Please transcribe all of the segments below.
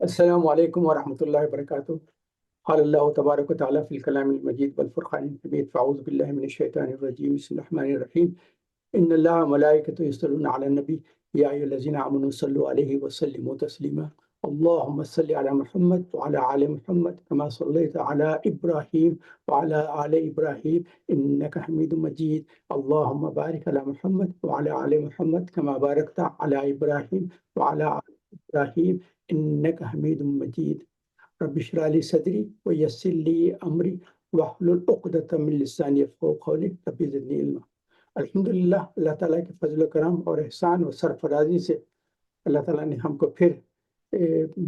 السلام علیکم ورحمۃ اللہ وبرکاتہ۔ قال اللہ تبارک و تعالیٰ فی الکلام المجید والفرقان الحمید فاعوذ باللہ من الشیطان الرجیم بسم اللہ الرحمن الرحیم ان اللہ ملائکۃ یصلون علی النبی یا ایھا الذین آمنوا صلوا علیہ وسلموا تسلیما اللهم صل علی محمد وعلی آل محمد كما صلیت علی ابراہیم وعلی آل ابراہیم انک حمید مجید اللهم بارک علی محمد وعلی آل محمد كما بارکت علی ابراہیم وعلی آل ابراہیم انک حمید مجید رب اشرح لي صدری ویسر لی امری واحلل عقدۃ من لسانی یفقهوا قولی رب زدنی علما۔ الحمدللہ، اللہ تعالیٰ کے فضل و کرم اور احسان و سرفرازی سے اللہ تعالیٰ نے ہم کو پھر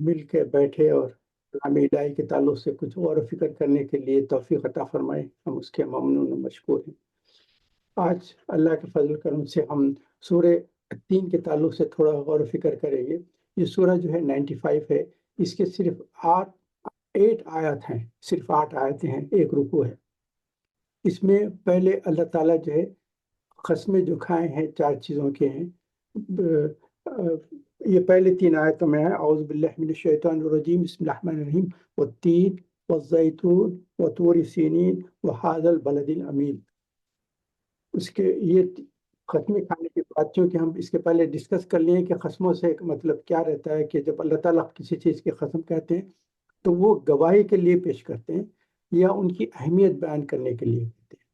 مل کے بیٹھے اور کلام الہی کے تعلق سے کچھ غور و فکر کرنے کے لیے توفیق عطا فرمائے، ہم اس کے ممنون و مشکور ہیں۔ آج اللہ کے فضل و کرم سے ہم سورہ تین کے تعلق سے تھوڑا غور و فکر کریں گے۔ یہ سورہ جو ہے 95 ہے، اس کے صرف 8 آیات ہیں، صرف 8 آیتیں ہیں، ایک رکوع ہے۔ اس میں پہلے اللہ تعالیٰ جو ہے قسمیں جو کھائے ہیں 4 چیزوں کے ہیں۔ یہ پہلے 3 آیتوں میں ہے، اعوذ باللہ من الشیطان الرجیم بسم اللہ الرحمن الرحیم والتین والزیتون وطور سینین وہذا البلد الامین۔ اس کے یہ قسمیں کھانے کی بات، چونکہ ہم اس کے پہلے ڈسکس کر لیے کہ قسموں سے ایک مطلب کیا رہتا ہے کہ جب اللہ تعالیٰ کسی چیز کی قسم کہتے ہیں تو وہ گواہی کے لیے پیش کرتے ہیں یا ان کی اہمیت بیان کرنے کے لیے کہتے ہیں۔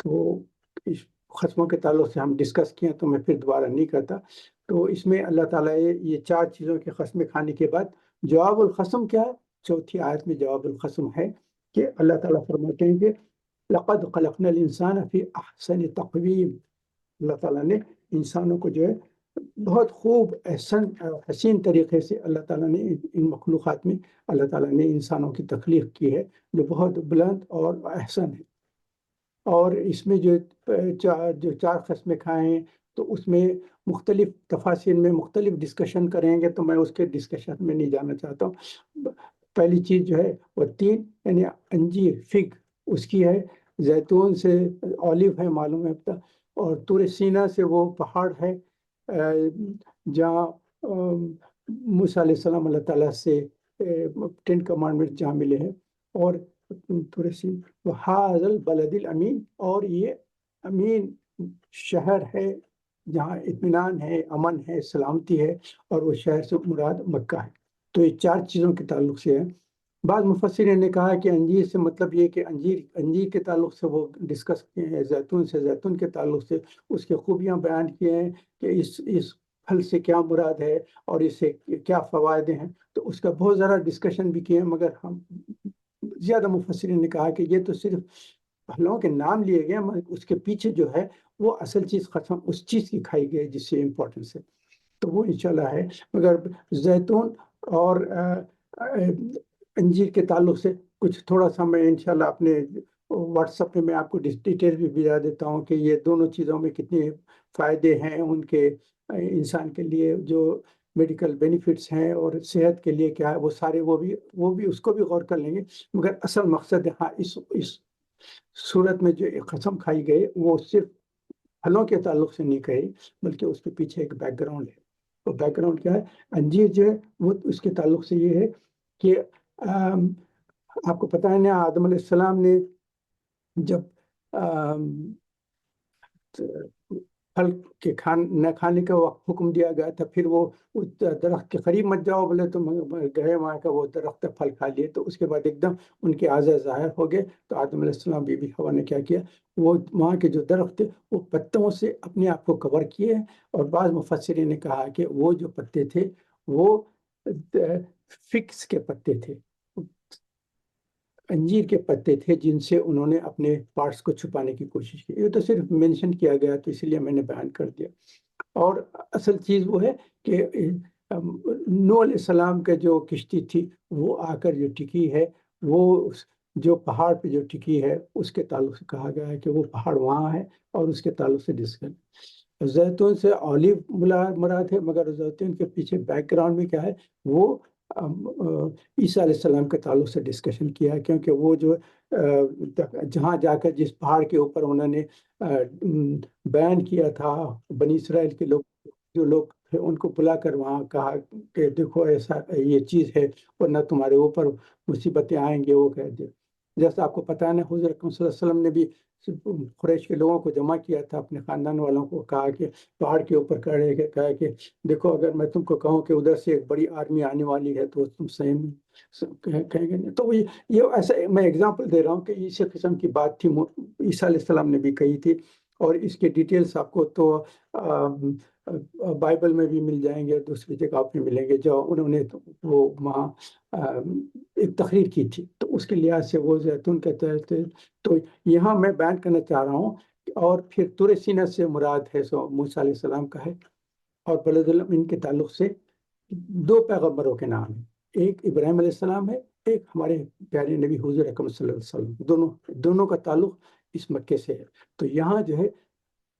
تو اس قسموں کے تعلق سے ہم ڈسکس کیے تو میں پھر دوبارہ نہیں کرتا۔ تو اس میں اللہ تعالیٰ یہ 4 چیزوں کی قسمیں کھانے کے بعد جواب القسم کیا ہے؟ چوتھی آیت میں جواب القسم ہے کہ اللہ تعالیٰ فرماتے ہیں کہ لقد خلقنا الانسان فی احسن تقویم۔ اللہ تعالیٰ نے انسانوں کو جو ہے بہت خوب حسین طریقے سے اللہ تعالیٰ نے ان مخلوقات میں اللہ تعالیٰ نے انسانوں کی تخلیق کی ہے جو بہت بلند اور احسن ہے۔ اور اس میں جو 4 قسمیں کھائے ہیں تو اس میں مختلف تفاصیل میں مختلف ڈسکشن کریں گے، تو میں اس کے ڈسکشن میں نہیں جانا چاہتا ہوں۔ پہلی چیز جو ہے وہ 3 یعنی انجیر فگ اس کی ہے، زیتون سے اولیو ہے معلوم ہے، اور طور سینا سے وہ پہاڑ ہے جہاں موسیٰ علیہ السلام اللہ تعالیٰ سے 10 کمانڈمنٹ جہاں ملے ہیں، اور طور سین وہذا البلد الامین، اور یہ امین شہر ہے جہاں اطمینان ہے، امن ہے، سلامتی ہے، اور وہ شہر سے مراد مکہ ہے۔ تو یہ 4 چیزوں کے تعلق سے ہے۔ بعض مفسرین نے کہا کہ انجیر سے مطلب یہ کہ انجیر کے تعلق سے وہ ڈسکس کیے ہیں، زیتون کے تعلق سے اس کے خوبیاں بیان کیے ہیں کہ اس پھل سے کیا مراد ہے اور اس سے کیا فوائد ہیں، تو اس کا بہت زیادہ ڈسکشن بھی کیے ہیں۔ مگر ہم زیادہ مفسرین نے کہا کہ یہ تو صرف پھلوں کے نام لیے گئے، مگر اس کے پیچھے جو ہے وہ اصل چیز قسم اس چیز کی کھائی گئی جس سے امپورٹنس ہے، تو وہ انشاءاللہ ہے۔ مگر زیتون اور انجیر کے تعلق سے کچھ تھوڑا سا میں انشاءاللہ اپنے واٹس ایپ پہ میں آپ کو ڈیٹیل بھی بھیجا دیتا ہوں کہ یہ دونوں چیزوں میں کتنے فائدے ہیں ان کے، انسان کے لیے جو میڈیکل بینیفٹس ہیں اور صحت کے لیے کیا ہے، وہ سارے وہ بھی اس کو بھی غور کر لیں گے۔ مگر اصل مقصد ہاں اس صورت میں جو ایک قسم کھائی گئی وہ صرف پھلوں کے تعلق سے نہیں کہی، بلکہ اس کے پیچھے ایک بیک گراؤنڈ ہے۔ وہ بیک گراؤنڈ کیا ہے؟ انجیر جو ہے وہ اس کے تعلق سے یہ ہے کہ آپ کو پتہ ہے نا، آدم علیہ السلام نے جب پھل کے نہ کھانے کا وقت حکم دیا گیا تھا، پھر وہ اس درخت کے قریب مت جاؤ بولے تو گئے وہاں کا وہ درخت پھل کھا لیے، تو اس کے بعد ایک دم ان کے اعضاء ظاہر ہو گئے۔ تو آدم علیہ السلام بی بی حوا نے کیا کیا، وہ وہاں کے جو درخت تھے وہ پتوں سے اپنے آپ کو کور کیے ہیں، اور بعض مفسرین نے کہا کہ وہ جو پتے تھے وہ فکس کے پتے تھے، انجیر کے پتے تھے، جن سے انہوں نے اپنے پارٹس کو چھپانے کی کوشش کی۔ یہ تو صرف مینشن کیا گیا تو اس لیے میں نے بیان کر دیا۔ اور اصل چیز وہ ہے کہ نوح علیہ السلام کا جو کشتی تھی وہ آ کر جو ٹکی ہے، وہ جو پہاڑ پہ جو ٹکی ہے اس کے تعلق سے کہا گیا ہے کہ وہ پہاڑ وہاں ہے، اور اس کے تعلق سے ڈسکس زیتون سے اولیو مراد ہے، مگر زیتون کے پیچھے بیک گراؤنڈ میں کیا ہے، وہ عیسیٰ علیہ السلام کے تعلق سے ڈسکشن کیا ہے، کیونکہ وہ جو جہاں جا کر جس پہاڑ کے اوپر انہوں نے بیان کیا تھا بنی اسرائیل کے لوگ، جو لوگ پھر ان کو بلا کر وہاں کہا کہ دیکھو ایسا یہ چیز ہے ورنہ تمہارے اوپر مصیبتیں آئیں گے. وہ کہہ دے جیسا آپ کو پتہ ہے نا، حضور اکرم صلی اللہ علیہ وسلم نے بھی قریش کے لوگوں کو جمع کیا تھا، اپنے خاندان والوں کو کہا کہ پہاڑ کے اوپر کھڑے کے کہا کہ دیکھو اگر میں تم کو کہوں کہ ادھر سے ایک بڑی آرمی آنے والی ہے تو تم سہم کہیں گے نہیں. تو یہ ایسا میں اگزامپل دے رہا ہوں کہ اسی قسم کی بات تھی عیسیٰ علیہ السلام نے بھی کہی تھی، اور اس کے ڈیٹیلز آپ کو تو بائبل میں بھی مل جائیں گے، دوسری جگہ پہ ملیں گے، جو انہوں نے وہ وہاں ایک تقریر کی تھی، تو اس کے لحاظ سے وہ زیتون کہتے تھے. تو یہاں میں بیان کرنا چاہ رہا ہوں. اور پھر طور سینہ سے مراد ہے سو موسیٰ علیہ السلام کا ہے، اور بلد الامین کے تعلق سے دو پیغمبروں کے نام ہیں، ایک ابراہیم علیہ السلام ہے، ایک ہمارے پیارے نبی حضور اکرم صلی اللہ علیہ وسلم. دونوں کا تعلق اس مکے سے ہے. تو یہاں جو ہے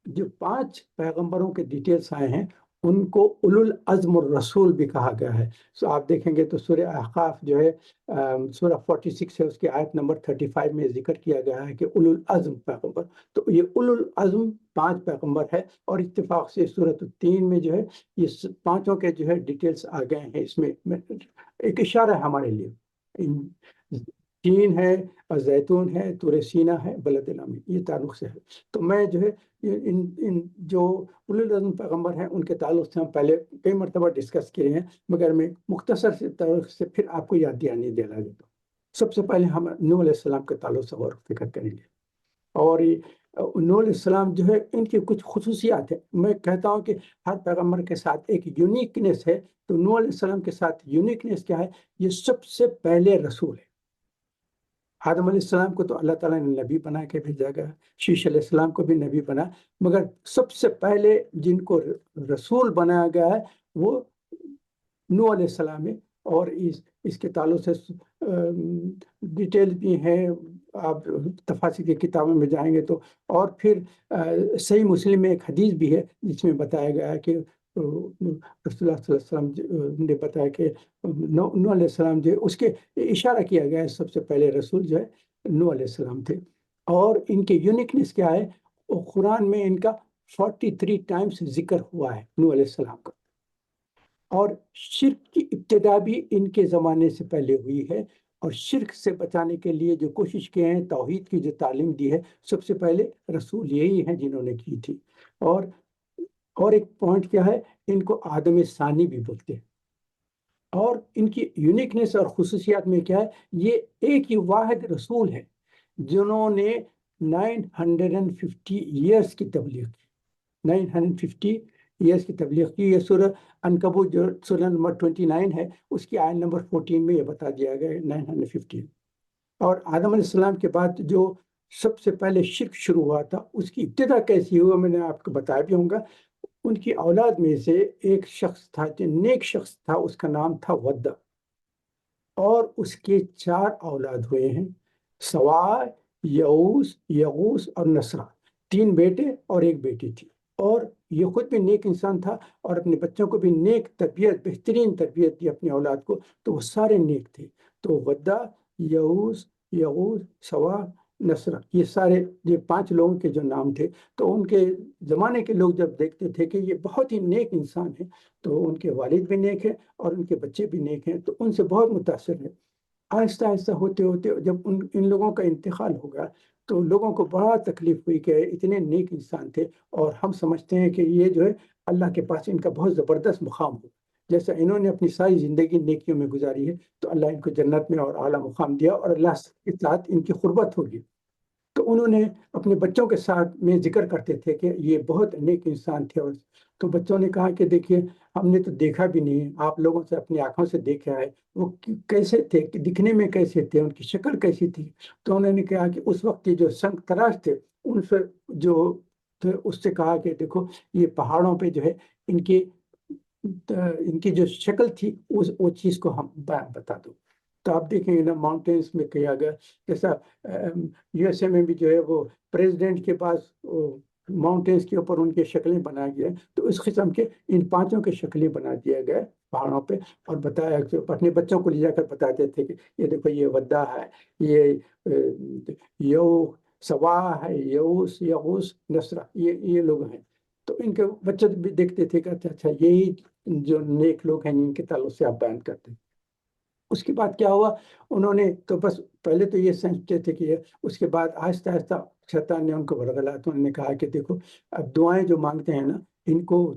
جو 5 پیغمبروں کے ڈیٹیلز آئے ہیں ان کو اولو العزم الرسول بھی کہا گیا ہے. سو آپ دیکھیں گے تو سورہ احقاف جو ہے سورہ 46 ہے، اس کی آیت نمبر 35 میں ذکر کیا گیا ہے کہ اولو العزم پیغمبر. تو یہ اولو العزم 5 پیغمبر ہے، اور اتفاق سے سورۃ التین میں جو ہے یہ پانچوں کے جو ہے ڈیٹیلز آ گئے ہیں. اس میں ایک اشارہ ہے ہمارے لیے، تین ہے اور زیتون ہے، طور سینہ ہے، بلد الامین، یہ تعلق سے ہے. تو میں جو ہے ان جو اولو العزم پیغمبر ہیں ان کے تعلق سے ہم پہلے کئی مرتبہ ڈسکس کیے ہیں، مگر میں مختصر سے طرح سے پھر آپ کو یاد دہانی دلا دیتا ہوں. سب سے پہلے ہم نوح علیہ السلام کے تعلق سے غور و فکر کریں گے. اور نوح علیہ السلام جو ہے ان کی کچھ خصوصیات ہیں. میں کہتا ہوں کہ ہر پیغمبر کے ساتھ ایک یونیکنیس ہے، تو نوح علیہ السلام کے ساتھ یونیکنیس کیا ہے؟ یہ سب سے پہلے رسول ہے. آدم علیہ السلام کو تو اللہ تعالیٰ نے نبی بنا کے بھیجا گیا، شیش علیہ السلام کو بھی نبی بنا، مگر سب سے پہلے جن کو رسول بنایا گیا ہے وہ نوح علیہ السلام ہے. اور اس کے تعلق سے ڈیٹیل بھی ہیں، آپ تفاسیر کی کتابوں میں جائیں گے تو. اور پھر صحیح مسلم میں ایک حدیث بھی ہے جس میں بتایا گیا ہے کہ رسول اللہ صلی اللہ علیہ وسلم نے بتایا کہ نوح علیہ السلام جو ہے اس کے اشارہ کیا گیا ہے سب سے پہلے رسول جو ہے نوح علیہ السلام تھے. اور ان کے یونیکنیس کیا ہے؟ قرآن میں ان کا 43 ٹائمز ذکر ہوا ہے نوح علیہ السلام کا. اور شرک کی ابتدا بھی ان کے زمانے سے پہلے ہوئی ہے، اور شرک سے بچانے کے لیے جو کوشش کی ہیں، توحید کی جو تعلیم دی ہے، سب سے پہلے رسول یہی ہیں جنہوں نے کی تھی. اور ایک پوائنٹ کیا ہے، ان کو آدم ثانی بھی بولتے ہیں. اور ان کی یونیکنیس اور خصوصیات میں کیا ہے؟ یہ ایک ہی واحد رسول ہے جنہوں نے 950 ایئرس کی تبلیغ کی. 950 ایئرس کی تبلیغ کی. یہ سورہ عنکبوت جو سورہ نمبر 29 ہے اس کی آیت نمبر 14 میں یہ بتا دیا گیا ہے 950. اور آدم علیہ السلام کے بعد جو سب سے پہلے شرک شروع ہوا تھا اس کی ابتدا کیسی ہوا میں نے آپ کو بتایا بھی ہوں گا. ان کی اولاد میں سے ایک شخص تھا جو نیک شخص تھا، اس کا نام تھا ودہ، اور اس کے 4 اولاد ہوئے ہیں، سوا، یعوس، یغوس اور نسرا. 3 بیٹے اور 1 بیٹی تھی. اور یہ خود بھی نیک انسان تھا اور اپنے بچوں کو بھی نیک تربیت، بہترین تربیت دی اپنی اولاد کو. تو وہ سارے نیک تھے. تو ودہ، یعوس، یغوس، سوا، نسرا، یہ سارے یہ 5 لوگوں کے جو نام تھے. تو ان کے زمانے کے لوگ جب دیکھتے تھے کہ یہ بہت ہی نیک انسان ہیں، تو ان کے والد بھی نیک ہیں اور ان کے بچے بھی نیک ہیں، تو ان سے بہت متاثر ہیں. آہستہ آہستہ ہوتے ہوتے جب ان لوگوں کا انتقال ہوگا تو لوگوں کو بڑا تکلیف ہوئی کہ اتنے نیک انسان تھے، اور ہم سمجھتے ہیں کہ یہ جو ہے اللہ کے پاس ان کا بہت زبردست مقام ہو. جیسا انہوں نے اپنی ساری زندگی نیکیوں میں گزاری ہے تو اللہ ان کو جنت میں اور اعلیٰ مقام دیا، اور اللہ کے ساتھ ان کی قربت ہوگی. تو انہوں نے اپنے بچوں کے ساتھ میں ذکر کرتے تھے کہ یہ بہت نیک انسان تھے. اور تو بچوں نے کہا کہ دیکھیے ہم نے تو دیکھا بھی نہیں، آپ لوگوں سے اپنی آنکھوں سے دیکھا ہے، وہ کیسے تھے، دکھنے میں کیسے تھے، ان کی شکل کیسی تھی. تو انہوں نے کہا کہ اس وقت جو سنگ تراش تھے ان سے جو تھے اس سے کہا کہ دیکھو یہ پہاڑوں پہ جو ہے ان کی جو شکل تھی وہ چیز کو ہم بتا دو. تو آپ دیکھیں گے نا ماؤنٹینس میں کیا گیا، جیسا یو ایس اے میں بھی جو ہے وہ پریزیڈنٹ کے پاس ماؤنٹینس کے اوپر ان کی شکلیں بنا گیا، تو اس قسم کے ان 5 کی شکلیں بنا دیا گیا پہاڑوں پہ. اور بتایا کہ اپنے بچوں کو لے جا کر بتاتے تھے کہ یہ دیکھو یہ ودہ ہے، یہ یو سوا ہے، یوس، یغوس، نسرا، یہ لوگ ہیں. تو ان کے بچے بھی دیکھتے تھے کہ اچھا یہی جو نیک لوگ ہیں ان کے تعلق سے آپ بیان کرتے ہیں۔ اس کے بعد کیا ہوا، انہوں نے تو بس پہلے تو یہ سمجھتے تھے کہ اس کے بعد آہستہ آہستہ شیطان نے ان کو بھڑکایا، تو انہوں نے کہا کہ دیکھو اب دعائیں جو مانگتے ہیں نا ان کو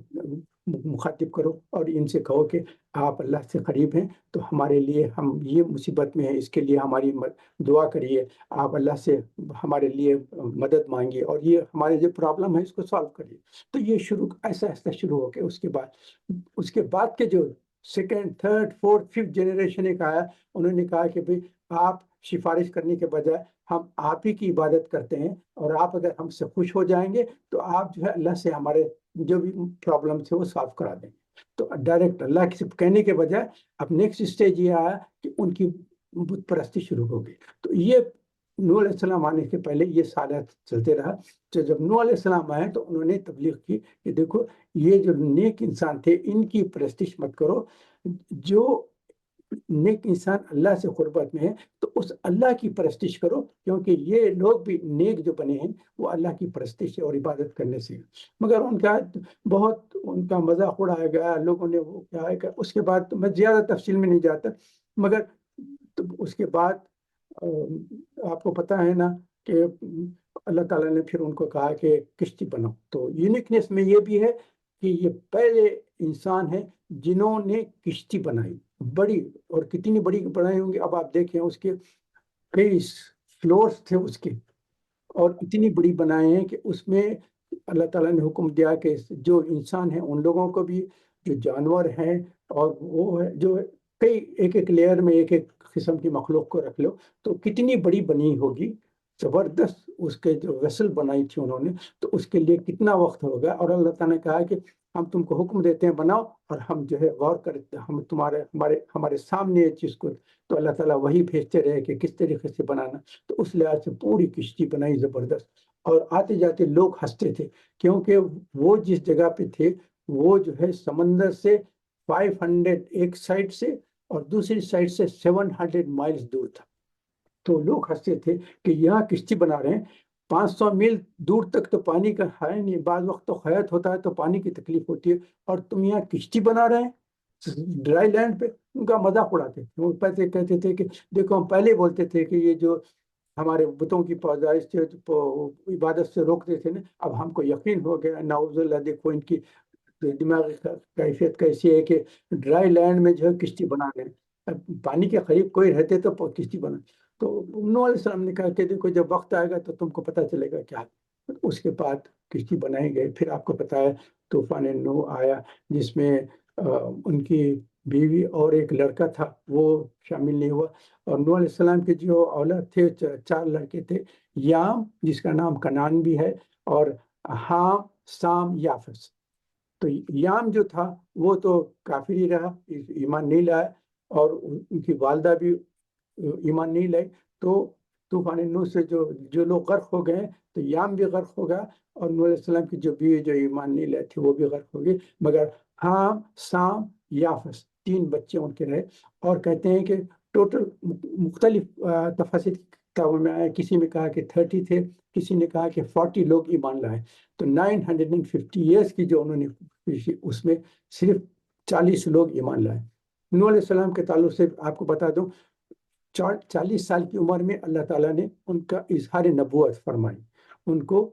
مخاطب کرو اور ان سے کہو کہ آپ اللہ سے قریب ہیں، تو ہمارے لیے ہم یہ مصیبت میں ہیں، اس کے لیے ہماری دعا کریے، آپ اللہ سے ہمارے لیے مدد مانگیے اور یہ ہمارے جو پرابلم ہے اس کو سالو کریے۔ تو یہ شروع ایسا ایسا شروع ہو کے اس کے بعد کے جو second third fourth fifth generation ایک آیا، انہوں نے کہا کہ بھئی آپ سفارش کرنے کے بجائے ہم آپ ہی کی عبادت کرتے ہیں، اور آپ اگر ہم سے خوش ہو جائیں گے تو آپ جو ہے اللہ سے ہمارے جو بھی پرابلم تھے وہ سالو کرا دیں گے۔ تو ڈائریکٹ اللہ کی کہنے کے بجائے اب نیکسٹ اسٹیج یہ آیا کہ ان کی بت پرستی شروع ہو گئی۔ تو یہ نوح علیہ السلام آنے کے پہلے یہ سالات چلتے رہا۔ تو جب نوح علیہ السلام آئے تو انہوں نے تبلیغ کی کہ دیکھو یہ جو نیک انسان تھے ان کی پرستش مت کرو، جو نیک انسان اللہ سے قربت میں ہے تو اس اللہ کی پرستش کرو، کیونکہ یہ لوگ بھی نیک جو بنے ہیں وہ اللہ کی پرستش اور عبادت کرنے سے۔ مگر ان کا بہت ان کا مذاق اڑایا گیا، لوگوں نے وہ کیا ہے کہ اس کے بعد تو میں زیادہ تفصیل میں نہیں جاتا، مگر تو اس کے بعد آپ کو پتہ ہے نا کہ اللہ تعالیٰ نے پھر ان کو کہا کہ کشتی بناؤ۔ تو یونیکنیس میں یہ بھی ہے کہ یہ پہلے انسان ہیں جنہوں نے کشتی بنائی، بڑی، اور کتنی بڑی بنائی ہوں گی اب آپ دیکھیں، اس کے کئی فلورز تھے اس کے، اور اتنی بڑی بنائے ہیں کہ اس میں اللہ تعالیٰ نے حکم دیا کہ جو انسان ہیں ان لوگوں کو بھی، جو جانور ہیں، اور وہ ہے جو کئی ایک ایک لیئر میں ایک ایک قسم کی مخلوق کو رکھ لو، تو کتنی بڑی بنی ہوگی، زبردست اس کے جو ویسل بنائی تھی انہوں نے، تو اس کے لیے کتنا وقت ہوگا۔ اور اللہ تعالیٰ نے کہا کہ ہم تم کو حکم دیتے ہیں بناؤ، اور ہم جو ہے غور کرتے ہیں، ہم ہمارے سامنے یہ چیز کو، تو اللہ تعالیٰ وہی بھیجتے رہے کہ کس طریقے سے بنانا۔ تو اس لحاظ سے پوری کشتی بنائی زبردست، اور آتے جاتے لوگ ہنستے تھے، کیونکہ وہ جس جگہ پہ تھے وہ جو ہے سمندر سے 500 ایک سائڈ سے اور دوسری سائڈ سے 700 مائلز دور تھا۔ تو لوگ ہنستے تھے کہ یہاں کشتی بنا رہے ہیں، 500 میل دور تک تو پانی کا ہے نہیں، بعض وقت تو خیات ہوتا ہے تو پانی کی تکلیف ہوتی ہے، اور تم یہاں کشتی بنا رہے ہیں ڈرائی لینڈ پہ۔ ان کا مذاق اڑاتے تھے، وہ پہلے کہتے تھے کہ دیکھو ہم پہلے بولتے تھے کہ یہ جو ہمارے بتوں کی پیدائش سے عبادت سے روکتے تھے نا، اب ہم کو یقین ہو گیا، نعوذ اللہ، دیکھو ان کی دماغی کیفیت کیسی ہے کہ ڈرائی لینڈ میں جو ہے کشتی بنا رہے ہیں، اب پانی کے قریب کوئی رہتے تو کشتی بنا۔ تو نوح علیہ السلام نے کہا کہ دیکھو جب وقت آئے گا تو تم کو پتہ چلے گا کیا۔ اس کے بعد کشتی بنائی گئی، پھر آپ کو پتہ ہے طوفان نوح آیا، جس میں ان کی بیوی اور ایک لڑکا تھا وہ شامل نہیں ہوا۔ اور نوح علیہ السلام کے جو اولاد تھے 4 لڑکے تھے، یام جس کا نام کنعان بھی ہے، اور حام، سام، یافس۔ تو یام جو تھا وہ تو کافر ہی رہا، ایمان نہیں لایا، اور ان کی والدہ بھی ایمان نہیں لائی۔ تو طوفان نوح سے جو لوگ غرق ہو گئے، تو یام بھی غرق ہو گیا، اور نوح علیہ السلام کی جو بیوی جو ایمان نہیں لائی تھی وہ بھی غرق ہو گئی، مگر حام، سام، یافس 3 بچے ان کے رہے۔ اور کہتے ہیں کہ ٹوٹل مختلف تفاسیر کتابوں میں آیا، کسی نے کہا کہ 30 تھے، کسی نے کہا کہ 40 لوگ ایمان لائے۔ تو 950 ایئرس کی جو انہوں نے اس میں صرف 40 لوگ ایمان لائے۔ نوح علیہ السلام کے تعلق سے آپ کو بتا دوں، 40 سال کی عمر میں اللہ تعالیٰ نے ان کا اظہار نبوت فرمائی، ان کو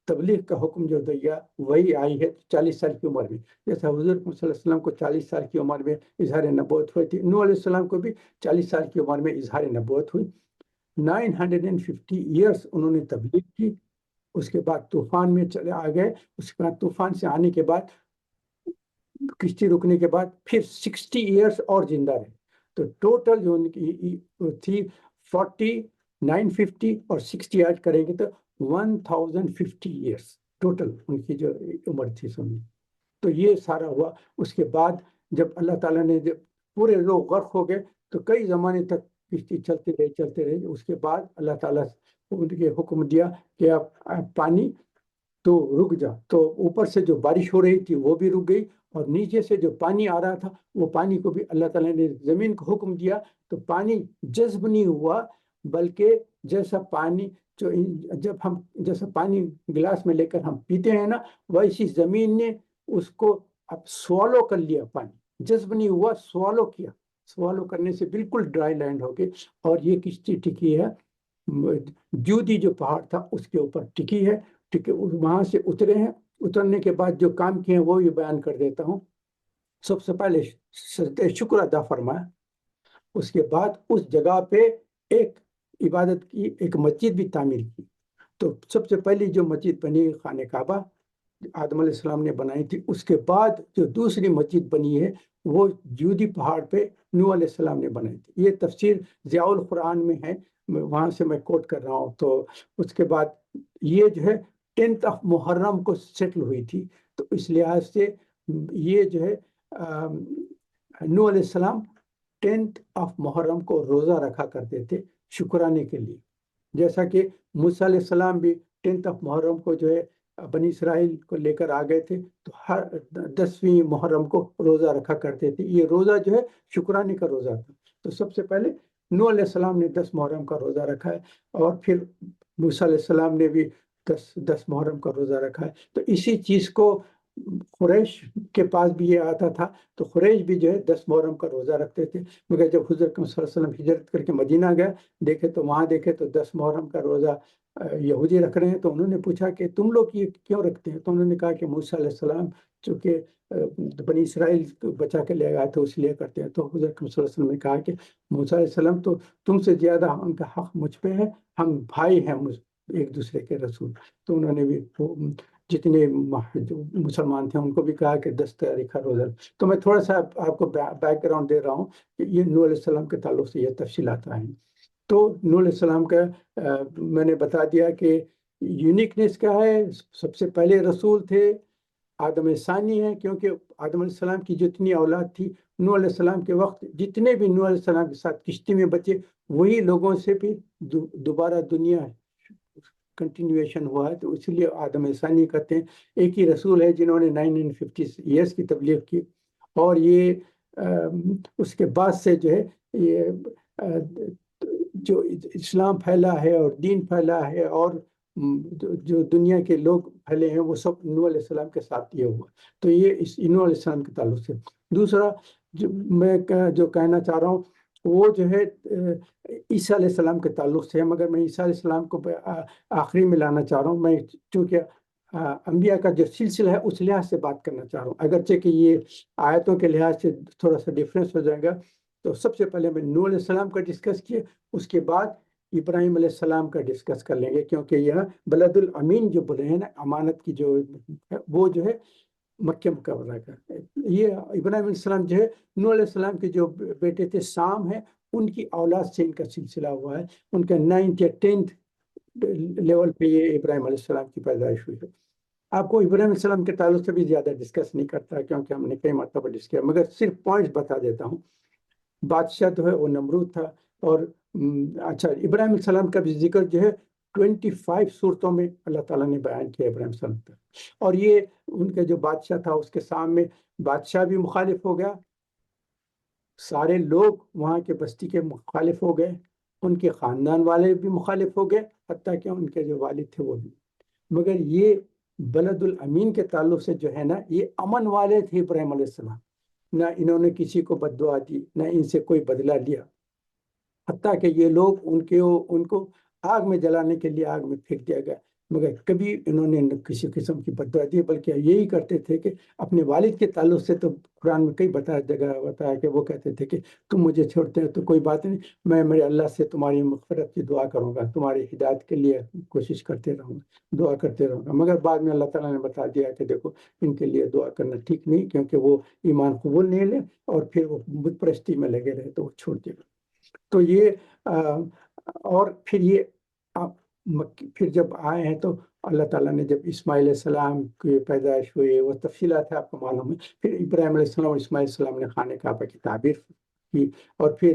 تبلیغ کا حکم جو دیا وہی آئی ہے 40 سال کی عمر میں، جیسا حضور صلی اللہ علیہ وسلم کو 40 سال کی عمر میں اظہار نبوت ہوئی تھی، نوح علیہ السلام کو بھی 40 سال کی عمر میں اظہار نبوت ہوئی۔ 950 ایئرس انہوں نے تبلیغ کی، اس کے بعد طوفان میں چلے آ گئے، اس کے بعد طوفان سے آنے کے بعد کشتی رکنے کے بعد پھر 60 ایئرس اور زندہ رہے۔ تو ٹوٹل جو ان کی تھی 40، 950 اور 60 ایڈ کریں گے تو 1050 ایئرس ٹوٹل ان کی جو عمر تھی سمجھ۔ تو یہ سارا ہوا۔ اس کے بعد جب اللہ تعالیٰ نے جب پورے لوگ غرق ہو گئے تو کئی زمانے تک کشتی چلتے رہے۔ اس کے بعد اللہ تعالیٰ ان کے حکم دیا کہ اب پانی تو رک جا، تو اوپر سے جو بارش ہو رہی تھی وہ بھی رک گئی، اور نیچے سے جو پانی آ رہا تھا وہ پانی کو بھی اللہ تعالیٰ نے زمین کو حکم دیا، تو پانی جذب نہیں ہوا بلکہ جیسا پانی جب ہم جیسا پانی گلاس میں لے کر ہم پیتے ہیں نا، ویسی زمین نے اس کو اب سوالو کر لیا، پانی جذب نہیں ہوا، سوالو کیا، سوالو کرنے سے بالکل ڈرائی لینڈ ہو گئی، اور یہ کشتی ٹکی ہے جودی جو پہاڑ تھا اس کے اوپر ٹکی ہے، وہاں سے اترے ہیں، اترنے کے بعد جو کام کیے ہیں وہ یہ بیان کر دیتا ہوں۔ سب سے پہلے سجدہ شکر ادا فرمایا، اس کے بعد اس جگہ پہ ایک عبادت کی، ایک مسجد بھی تعمیر کی۔ تو سب سے پہلی جو مسجد بنی خانہ کعبہ آدم علیہ السلام نے بنائی تھی، اس کے بعد جو دوسری مسجد بنی ہے وہ جودی پہاڑ پہ نوح علیہ السلام نے بنائی تھی۔ یہ تفسیر ضیاء القرآن میں ہے، وہاں سے میں کوٹ کر رہا ہوں۔ تو اس کے بعد یہ جو ہے 10th آف محرم کو سیٹل ہوئی تھی، تو اس لحاظ سے یہ جو ہے نوح علیہ السلام 10th آف محرم کو روزہ رکھا کرتے تھے شکرانے کے لیے، جیسا کہ موسیٰ علیہ السلام بھی 10th آف محرم کو جو ہے بنی اسرائیل کو لے کر آ گئے تھے، تو ہر 10ویں محرم کو روزہ رکھا کرتے تھے۔ یہ روزہ جو ہے شکرانے کا روزہ تھا۔ تو سب سے پہلے نوح علیہ السلام نے 10 محرم کا روزہ رکھا ہے، اور پھر موسیٰ علیہ السلام نے بھی 10 محرم کا روزہ رکھا ہے۔ تو اسی چیز کو قریش کے پاس بھی یہ آتا تھا، تو قریش بھی جو ہے 10 محرم کا روزہ رکھتے تھے، مگر جب حضرت صلی اللہ علیہ وسلم ہجرت کر کے مدینہ گئے، دیکھے تو وہاں دیکھے تو 10 محرم کا روزہ یہودی رکھ رہے ہیں، تو انہوں نے پوچھا کہ تم لوگ یہ کیوں رکھتے ہیں؟ تو انہوں نے کہا کہ موسیٰ علیہ السلام چونکہ بنی اسرائیل کو بچا کے لے گئے تھے اس لیے کرتے ہیں۔ تو حضرت صلی اللہ علیہ وسلم نے کہا کہ موسیٰ علیہ السلام تو تم سے زیادہ ان کا حق مجھ پہ ہے، ہم بھائی ہیں ایک دوسرے کے رسول۔ تو انہوں نے بھی جتنے جو مسلمان تھے ان کو بھی کہا کہ 10 تاریخ کا روزہ۔ تو میں تھوڑا سا آپ کو بیک گراؤنڈ دے رہا ہوں کہ یہ نوح علیہ السلام کے تعلق سے یہ تفصیلات ہیں۔ تو نوح علیہ السلام کا میں نے بتا دیا کہ یونیکنیس کیا ہے، سب سے پہلے رسول تھے، آدم ثانی ہے، کیونکہ آدم علیہ السلام کی جتنی اولاد تھی نوح علیہ السلام کے وقت، جتنے بھی نوح علیہ السلام کے ساتھ کشتی میں بچے، وہی لوگوں سے بھی دوبارہ دنیا کنٹینیویشن ہوا ہے، تو اس لیے آدم ثانی کہتے ہیں۔ ایک ہی رسول ہے جنہوں نے 950 ایئرس کی تبلیغ کی، اور یہ اس کے بعد سے جو ہے یہ جو اسلام پھیلا ہے اور دین پھیلا ہے اور جو دنیا کے لوگ پھیلے ہیں وہ سب نوح علیہ السلام کے ساتھ یہ ہوا۔ تو یہ اس نوح علیہ السلام کے تعلق سے۔ دوسرا جو میں جو کہنا چاہ رہا ہوں وہ جو ہے عیسیٰ علیہ السلام کے تعلق سے ہے، مگر میں عیسیٰ علیہ السلام کو آخری میں لانا چاہ رہا ہوں، میں چونکہ انبیاء کا جو سلسلہ ہے اس لحاظ سے بات کرنا چاہ رہا ہوں، اگرچہ کہ یہ آیتوں کے لحاظ سے تھوڑا سا ڈفرینس ہو جائے گا۔ تو سب سے پہلے میں نوح علیہ السلام کا ڈسکس کیا، اس کے بعد ابراہیم علیہ السلام کا ڈسکس کر لیں گے، کیونکہ یہ بلد الامین جو بولے ہیں نا، امانت کی جو وہ جو ہے مکہ مکرمہ کا۔ یہ ابراہیم علیہ السلام جو ہے نوح علیہ السلام کے جو بیٹے تھے سام ہیں، ان کی اولاد سے ان کا سلسلہ ہوا ہے، ان کا 9th یا 10th لیول پہ یہ ابراہیم علیہ السلام کی پیدائش ہوئی ہے۔ آپ کو ابراہیم علیہ السلام کے تعلق سے بھی زیادہ ڈسکس نہیں کرتا کیونکہ ہم نے کئی مرتبہ ڈسکس کیا، مگر صرف پوائنٹس بتا دیتا ہوں۔ بادشاہ جو ہے وہ نمرود تھا، اور اچھا ابراہیم علیہ السلام کا بھی ذکر جو ہے 25 صورتوں میں اللہ تعالیٰ نے بیان کیا ابراہیم علیہ السلام کا، اور یہ ان کا جو بادشاہ تھا اس کے سامنے بادشاہ بھی مخالف ہو گیا، سارے لوگ وہاں کے بستی کے مخالف ہو گئے، ان کے خاندان والے بھی مخالف ہو گئے، حتیٰ کہ ان کے جو والد تھے وہ بھی۔ مگر یہ بلد الامین کے تعلق سے جو ہے نا، یہ امن والے تھے ابراہیم علیہ السلام، نہ انہوں نے کسی کو بد دعا دی، نہ ان سے کوئی بدلہ لیا، حتیٰ کہ یہ لوگ ان کو آگ میں جلانے کے لیے آگ میں پھینک دیا گیا، مگر کبھی انہوں نے کسی قسم کی بد دعا دی، بلکہ یہی کرتے تھے کہ اپنے والد کے تعلق سے تو قرآن میں کئی جگہ بتایا کہ وہ کہتے تھے کہ تم مجھے چھوڑتے ہو تو کوئی بات نہیں، میں میرے اللہ سے تمہاری مغفرت کی دعا کروں گا، تمہاری ہدایت کے لیے کوشش کرتے رہوں گا، دعا کرتے رہوں گا۔ مگر بعد میں اللہ تعالیٰ نے بتا دیا کہ دیکھو ان کے لیے دعا کرنا ٹھیک نہیں، کیونکہ وہ ایمان قبول نہیں لے اور پھر وہ بت پرستی میں لگے رہے، تو وہ چھوڑ دیا۔ تو یہ اور پھر جب آئے ہیں تو اللہ تعالیٰ نے جب اسماعیل علیہ السلام کی پیدائش ہوئی، وہ تفصیلات ہے آپ کو معلوم ہے، پھر ابراہیم علیہ السلام اور اسماعیل علیہ السلام نے خانہ کعبہ کی تعبیر کی، اور پھر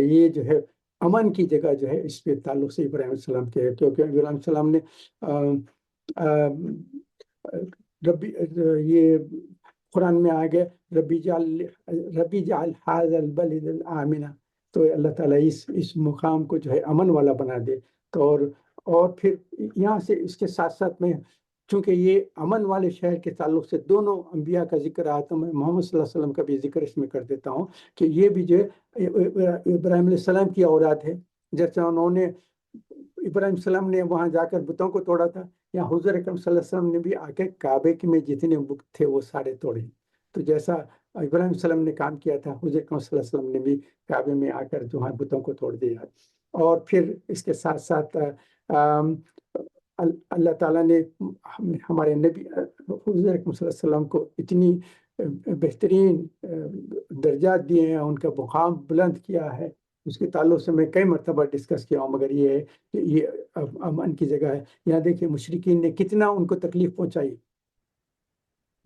یہ جو ہے امن کی جگہ جو ہے اس پہ تعلق سے ابراہیم علیہ السلام کے، کیونکہ ابراہیم علیہ السلام نے یہ قرآن میں آ گئے ربی جعل ھذا البلد آمنا، تو اللہ تعالیٰ اس مقام کو جو ہے امن والا بنا دے۔ اور پھر یہاں سے اس کے ساتھ ساتھ میں چونکہ یہ امن والے شہر کے تعلق سے دونوں انبیاء کا ذکر آیا تو میں محمد صلی اللہ علیہ وسلم کا بھی ذکر اس میں کر دیتا ہوں کہ یہ بھی جو ہے ابراہیم علیہ السلام کی اولاد ہے. جیسے انہوں نے ابراہیم السلام نے وہاں جا کر بتوں کو توڑا تھا، یا حضور اکرم صلی اللہ علیہ وسلم نے بھی آ کے کعبے میں جتنے بت تھے وہ سارے توڑے. تو جیسا ابراہیم السلام نے کام کیا تھا، حضور اکرم صلی اللہ علیہ وسلم نے بھی کعبے میں آ کر جو ہے بتوں کو توڑ دیا. اور پھر اس کے ساتھ ساتھ اللہ تعالیٰ نے ہمارے نبی حضور اکرم صلی اللہ علیہ وسلم کو اتنی بہترین درجات دیے ہیں، ان کا مقام بلند کیا ہے. اس کے تعلق سے میں کئی مرتبہ ڈسکس کیا ہوں، مگر یہ ہے کہ یہ امن کی جگہ ہے. یہاں دیکھیں مشرکین نے کتنا ان کو تکلیف پہنچائی،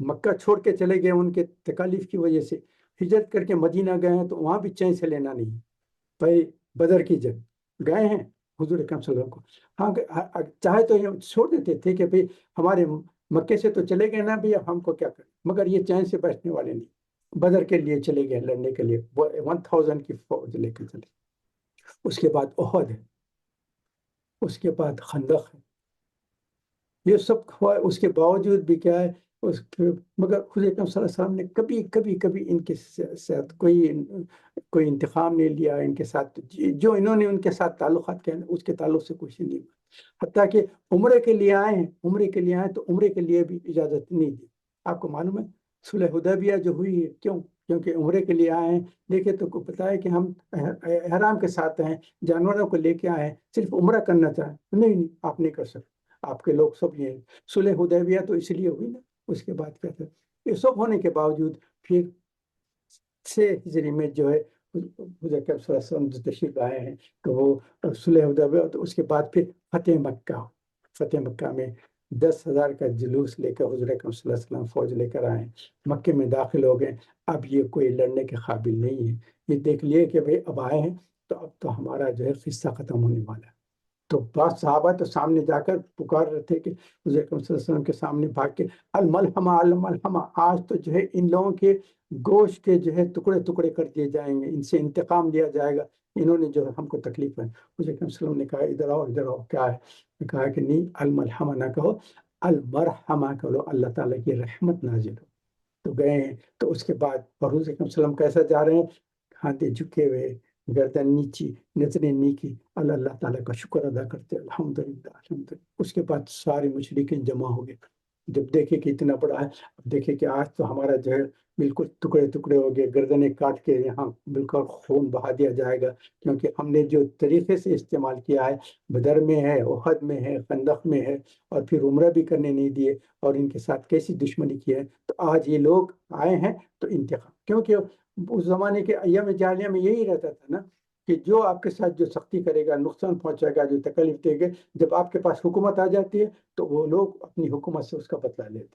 مکہ چھوڑ کے چلے گئے ان کے تکالیف کی وجہ سے، ہجرت کر کے مدینہ گئے ہیں تو وہاں بھی چین سے لینا نہیں. بھائی بدر کی جنگ گئے ہیں حضور اکرم صلی اللہ علیہ وسلم کو، ہاں چاہے تو یہ چھوڑ دیتے تھے کہ بھئی ہمارے مکے سے تو چلے گئے نا بھی، اب ہم کو کیا کریں، مگر یہ چین سے بیٹھنے والے نہیں. بدر کے لیے چلے گئے لڑنے کے لیے، 1000 کی فوج لے کے چلے. اس کے بعد احد ہے، اس کے بعد خندق ہے، یہ سب ہوا. اس کے باوجود بھی کیا ہے مگر حضور اکرم صلی اللہ علیہ وسلم نے کبھی ان کے ساتھ کوئی انتقام نہیں لیا. ان کے ساتھ جو انہوں نے ان کے ساتھ تعلقات کیا اس کے تعلق سے کچھ نہیں ہوا. حتیٰ کہ عمرے کے لیے آئے تو عمرے کے لیے بھی اجازت نہیں دی. آپ کو معلوم ہے صلح حدیبیہ جو ہوئی ہے کیوں؟ کیونکہ عمرے کے لیے آئے ہیں. دیکھیں تو کو پتا ہے کہ ہم احرام کے ساتھ ہیں، جانوروں کو لے کے آئے ہیں، صرف عمرہ کرنا چاہیں. نہیں آپ نہیں کر سکتے، آپ کے لوگ سب یہ صلح حدیبیہ تو اس لیے ہوئی نا. اس کے بعد کہتے ہیں یہ سب ہونے کے باوجود پھر 6 ہجری میں جو ہے حضور اکرم صلی اللہ علیہ وسلم جو تشریف آئے ہیں تو وہ صلح حدیبیہ، تو اس کے بعد پھر فتح مکہ میں 10,000 کا جلوس لے کر حضور اکرم صلی اللہ علیہ وسلم فوج لے کر آئے، مکے میں داخل ہو گئے. اب یہ کوئی لڑنے کے قابل نہیں ہے. یہ دیکھ لیے کہ بھئی اب آئے ہیں تو اب تو ہمارا جو ہے قصہ ختم ہونے والا ہے. تو بعض صحابہ تو سامنے جا کر پکار رہے تھے کہ حضور اکرم صلی اللہ علیہ وسلم کے سامنے بھاگ کے الملحمہ الملحمہ، آج تو جو ہے ان لوگوں کے گوشت کے جو ہے ٹکڑے ٹکڑے کر دیے جائیں گے، ان سے انتقام لیا جائے گا، انہوں نے جو ہے ہم کو تکلیف ہے. حضور اکرم صلی اللہ علیہ وسلم نے کہا ادھر آؤ کیا ہے؟ نے کہا کہ نہیں، الملحمہ نہ کہو، المرحمہ کہو، اللہ تعالیٰ کی رحمت نازل ہو. تو گئے ہیں. تو اس کے بعد حضور اکرم صلی اللہ علیہ وسلم کیسا جا رہے ہیں؟ ہاتھیں جھکے ہوئے، گردن نیچی، نظریں نیکی، اللہ تعالیٰ کا شکر ادا کرتے الحمدللہ الحمدللہ. اس کے بعد سارے مشرکین جمع ہو گئے. جب دیکھے کہ اتنا بڑا ہے، اب دیکھے کہ آج تو ہمارا جو ہے بالکل ٹکڑے ٹکڑے ہو گئے، گردنیں کاٹ کے یہاں بالکل خون بہا دیا جائے گا، کیونکہ ہم نے جو طریقے سے استعمال کیا ہے، بدر میں ہے، احد میں ہے، خندق میں ہے، اور پھر عمرہ بھی کرنے نہیں دیے، اور ان کے ساتھ کیسی دشمنی کی ہے. تو آج یہ لوگ آئے ہیں تو انتقام، کیونکہ اس زمانے کے ایام جاہلیہ میں یہی رہتا تھا نا کہ جو آپ کے ساتھ جو سختی کرے گا، نقصان پہنچائے گا، جو تکلیف دے گا، جب آپ کے پاس حکومت آ جاتی ہے تو وہ لوگ اپنی حکومت سے اس کا بدلہ لیتے.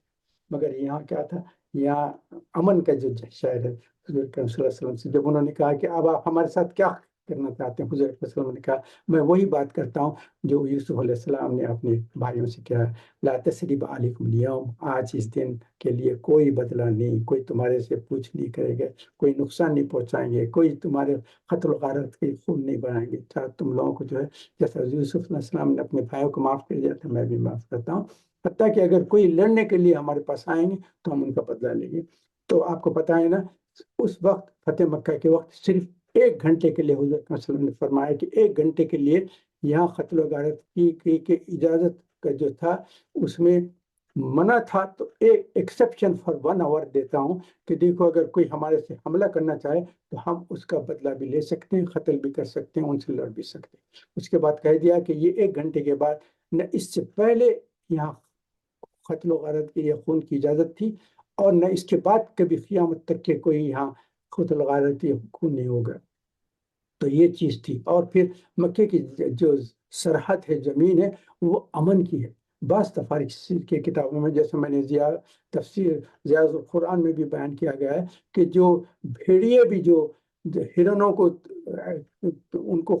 مگر یہاں کیا تھا، یہاں امن کا جو شہر ہے. حضور اکرم صلی اللہ علیہ وسلم سے جب انہوں نے کہا کہ اب آپ ہمارے ساتھ کیا کرنا چاہتے ہیں، حضور اکرم صلی اللہ علیہ وسلم نے کہا میں وہی بات کرتا ہوں جو یوسف علیہ السلام نے اپنے بھائیوں سے کیا، لا تثریب علیکم اليوم، آج اس دن کے لیے کوئی بدلہ نہیں، کوئی تمہارے سے پوچھ نہیں کرے گا، کوئی نقصان نہیں پہنچائیں گے، کوئی تمہارے قتل و غارت کے خون نہیں بنائیں گے. تم لوگوں کو جو ہے جیسا یوسف علیہ السلام نے اپنے بھائیوں کو معاف کر دیا تھا، میں بھی معاف کرتا ہوں. حتیٰ کہ اگر کوئی لڑنے کے لیے ہمارے پاس آئیں گے تو ہم ان کا بدلہ لیں گے. تو آپ کو پتہ ہے نا، اس وقت فتح مکہ کے وقت صرف 1 گھنٹے کے لیے حضور صلی اللہ علیہ وسلم نے فرمایا کہ 1 گھنٹے کے لیے یہاں قتل و غارت کی اجازت کا جو تھا اس میں منع تھا. تو ایک ایکسیپشن فار 1 آور دیتا ہوں کہ دیکھو اگر کوئی ہمارے سے حملہ کرنا چاہے تو ہم اس کا بدلہ بھی لے سکتے ہیں، قتل بھی کر سکتے ہیں، ان سے لڑ بھی سکتے ہیں. اس کے بعد کہہ دیا کہ یہ 1 گھنٹے کے بعد، نہ اس سے پہلے یہاں قتل و غارت کی یا خون کی اجازت تھی، اور نہ اس کے بعد کبھی قیامت تک کے کوئی یہاں قتل و غارت یا خون نہیں ہوگا. تو یہ چیز تھی. اور پھر مکے کی جو سرحد ہے، زمین ہے، وہ امن کی ہے. بعض تفاریق کی کتابوں میں، جیسے میں نے تفسیر ضیاء القرآن میں بھی بیان کیا گیا ہے کہ جو بھیڑیے بھی جو ہرنوں کو ان کو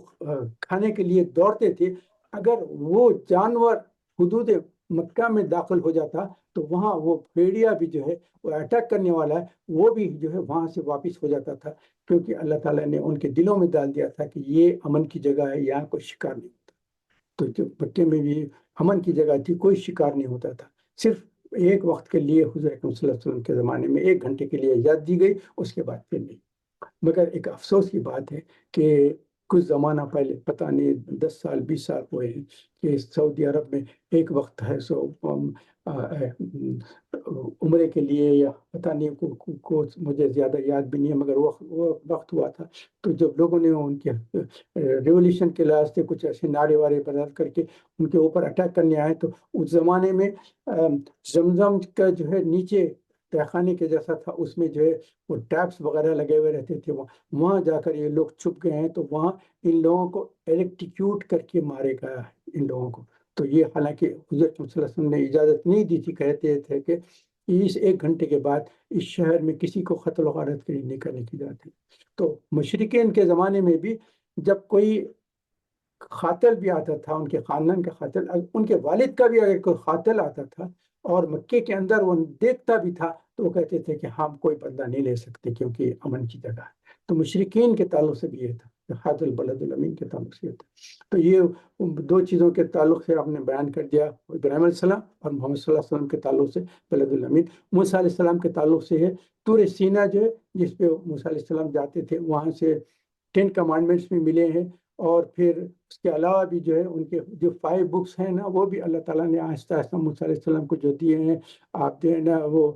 کھانے کے لیے دوڑتے تھے، اگر وہ جانور حدود مکہ میں داخل ہو جاتا تو وہاں وہ بھیڑیا بھی جو ہے وہ اٹیک کرنے والا ہے، وہ بھی جو ہے وہاں سے واپس ہو جاتا تھا، کیونکہ اللہ تعالیٰ نے ان کے دلوں میں ڈال دیا تھا کہ یہ امن کی جگہ ہے، یہاں کوئی شکار نہیں ہوتا. تو جو مکے میں بھی امن کی جگہ تھی، کوئی شکار نہیں ہوتا تھا، صرف ایک وقت کے لیے حضور اکرم صلی اللہ علیہ وسلم کے زمانے میں 1 گھنٹے کے لیے اجازت دی گئی، اس کے بعد پھر نہیں۔ مگر ایک افسوس کی بات ہے کہ کچھ زمانہ پہلے، پتہ نہیں 10 سال 20 سال ہوئے ہیں، کہ سعودی عرب میں ایک وقت ہے سو عمرے کے لیے، یا پتہ نہیں مجھے زیادہ یاد بھی نہیں ہے، مگر وہ وقت ہوا تھا، تو جب لوگوں نے ان کے ریولیوشن کے لحاظ سے کچھ ایسے نعرے وارے بدل کر کے ان کے اوپر اٹیک کرنے آئے، تو اس زمانے میں زمزم کا جو ہے نیچے تہخانے کے جیسا تھا، اس میں جو ہے وہ ٹیپس وغیرہ لگے ہوئے رہتے تھے، وہاں جا کر یہ لوگ چھپ گئے ہیں، تو وہاں ان لوگوں کو الیکٹریکیوٹ کر کے مارے گیا ہے ان لوگوں کو۔ تو یہ حالانکہ حضرت صلی اللہ علیہ وسلم نے اجازت نہیں دی تھی، کہتے تھے کہ اس 1 گھنٹے کے بعد اس شہر میں کسی کو قتل و غارت نہیں کرنے کی اجازت ہے۔ تو مشرکین کے زمانے میں بھی جب کوئی قاتل بھی آتا تھا، ان کے خاندان کا قاتل، ان کے والد کا بھی اگر کوئی قاتل آتا تھا اور مکے کے اندر وہ دیکھتا بھی تھا، تو وہ کہتے تھے کہ ہم کوئی بدلہ نہیں لے سکتے کیونکہ یہ امن کی جگہ ہے۔ تو مشرکین کے تعلق سے بھی یہ تھا، حاضر البلد الامین کے تعلق سے یہ تھا۔ تو یہ 2 چیزوں کے تعلق سے آپ نے بیان کر دیا، ابراہیم علیہ السلام اور محمد صلی اللہ علیہ وسلم کے تعلق سے بلد الامین۔ موسیٰ علیہ السلام کے تعلق سے ہے طور سینا جو ہے، جس پہ موسیٰ علیہ السلام جاتے تھے، وہاں سے 10 کمانڈمنٹس بھی ملے ہیں، اور پھر اس کے علاوہ بھی جو ہے ان کے جو 5 بکس ہیں نا، وہ بھی اللہ تعالیٰ نے آہستہ آہستہ موسیٰ علیہ السلام کو جو دیے ہیں۔ آپ جو ہے نا وہ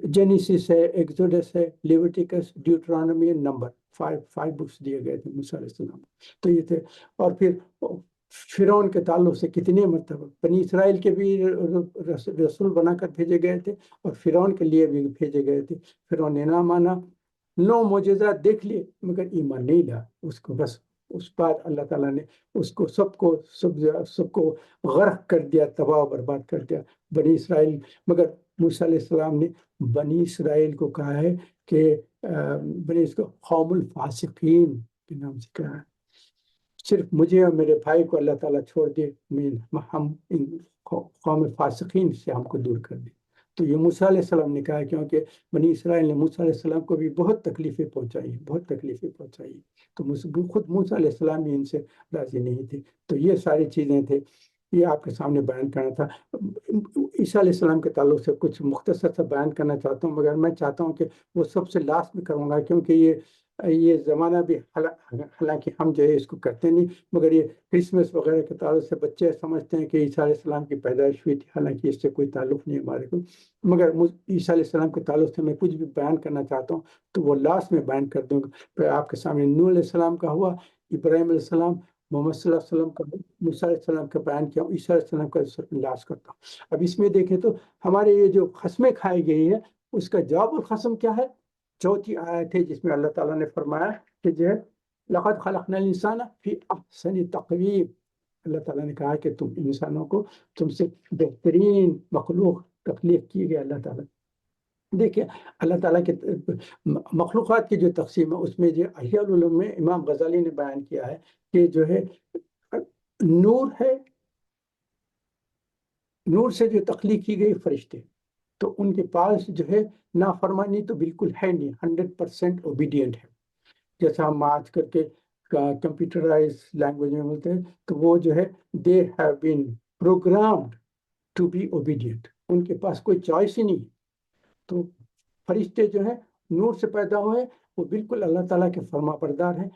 جینیسس ہے، ایکسوڈس ہے، لیویٹیکس، ڈیوٹرانومی، نمبر، 5 بکس دیے گئے تھے موسیٰ علیہ السلام کو۔ تو یہ تھے، اور پھر فرعون کے تعلق سے کتنے مرتبہ بنی اسرائیل کے بھی رسول بنا کر بھیجے گئے تھے، اور فرعون کے لیے بھی بھیجے گئے تھے۔ فرعون نے نہ مانا، 9 معجزات دیکھ لیے مگر ایمان نہیں لا اس کو، بس اس بعد اللہ تعالیٰ نے اس کو سب کو غرق کر دیا، تباہ و برباد کر دیا بنی اسرائیل۔ مگر موسیٰ علیہ السلام نے بنی اسرائیل کو کہا ہے کہ اس کو قوم الفاسقین کے نام سے کہا ہے، صرف مجھے اور میرے بھائی کو اللہ تعالیٰ چھوڑ دے، ہم ان قوم فاسقین سے ہم کو دور کر دے۔ تو یہ موسیٰ علیہ السلام نے کہا، کیونکہ بنی اسرائیل نے موسیٰ علیہ السلام کو بھی بہت تکلیفیں پہنچائی، تو خود موسیٰ علیہ السلام بھی ان سے راضی نہیں تھے۔ تو یہ ساری چیزیں تھے، یہ آپ کے سامنے بیان کرنا تھا۔ عیسیٰ علیہ السلام کے تعلق سے کچھ مختصر سا بیان کرنا چاہتا ہوں، مگر میں چاہتا ہوں کہ وہ سب سے لاسٹ میں کروں گا، کیونکہ یہ زمانہ بھی حالانکہ ہم جو ہے اس کو کرتے نہیں، مگر یہ کرسمس وغیرہ کے تعلق سے بچے سمجھتے ہیں کہ عیسیٰ علیہ السلام کی پیدائش ہوئی تھی، حالانکہ اس سے کوئی تعلق نہیں ہمارے کو۔ مگر عیسیٰ علیہ السلام کے تعلق سے میں کچھ بھی بیان کرنا چاہتا ہوں تو وہ لاسٹ میں بیان کر دوں گا۔ پھر آپ کے سامنے نوح علیہ السلام کا ہوا، ابراہیم علیہ السلام، محمد صلی اللہ علیہ وسلم کا، موسیٰ علیہ السلام کا بیان کیا، عیسیٰ علیہ السلام کا لاسٹ کرتا ہوں۔ اب اس میں دیکھیں تو ہمارے یہ جو قسمیں کھائی گئی ہے، اس کا جواب القسم کیا ہے؟ 4تھی آیت ہے، جس میں اللہ تعالیٰ نے فرمایا کہ جو ہے لقد خلقنا الانسان فی احسن تقویم، اللہ تعالیٰ نے کہا کہ تم انسانوں کو تم سے بہترین مخلوق تخلیق کی گئی۔ اللہ تعالیٰ دیکھیں، اللہ تعالیٰ کے مخلوقات کی جو تقسیم ہے، اس میں جو احیاء العلوم میں امام غزالی نے بیان کیا ہے کہ جو ہے نور ہے، نور سے جو تخلیق کی گئی فرشتے، تو ان کے پاس جو ہے نافرمانی تو بالکل ہے نہیں، 100% اوبیڈینٹ ہے۔ جیسا ہم آج کر کے کمپیوٹرائز لینگویج میں بولتے ہیں، تو وہ جو ہے they have been programmed to be obedient, ان کے پاس کوئی چوائس ہی نہیں۔ تو فرشتے جو ہیں نور سے پیدا ہوئے، وہ بالکل اللہ تعالیٰ کے فرما بردار ہیں،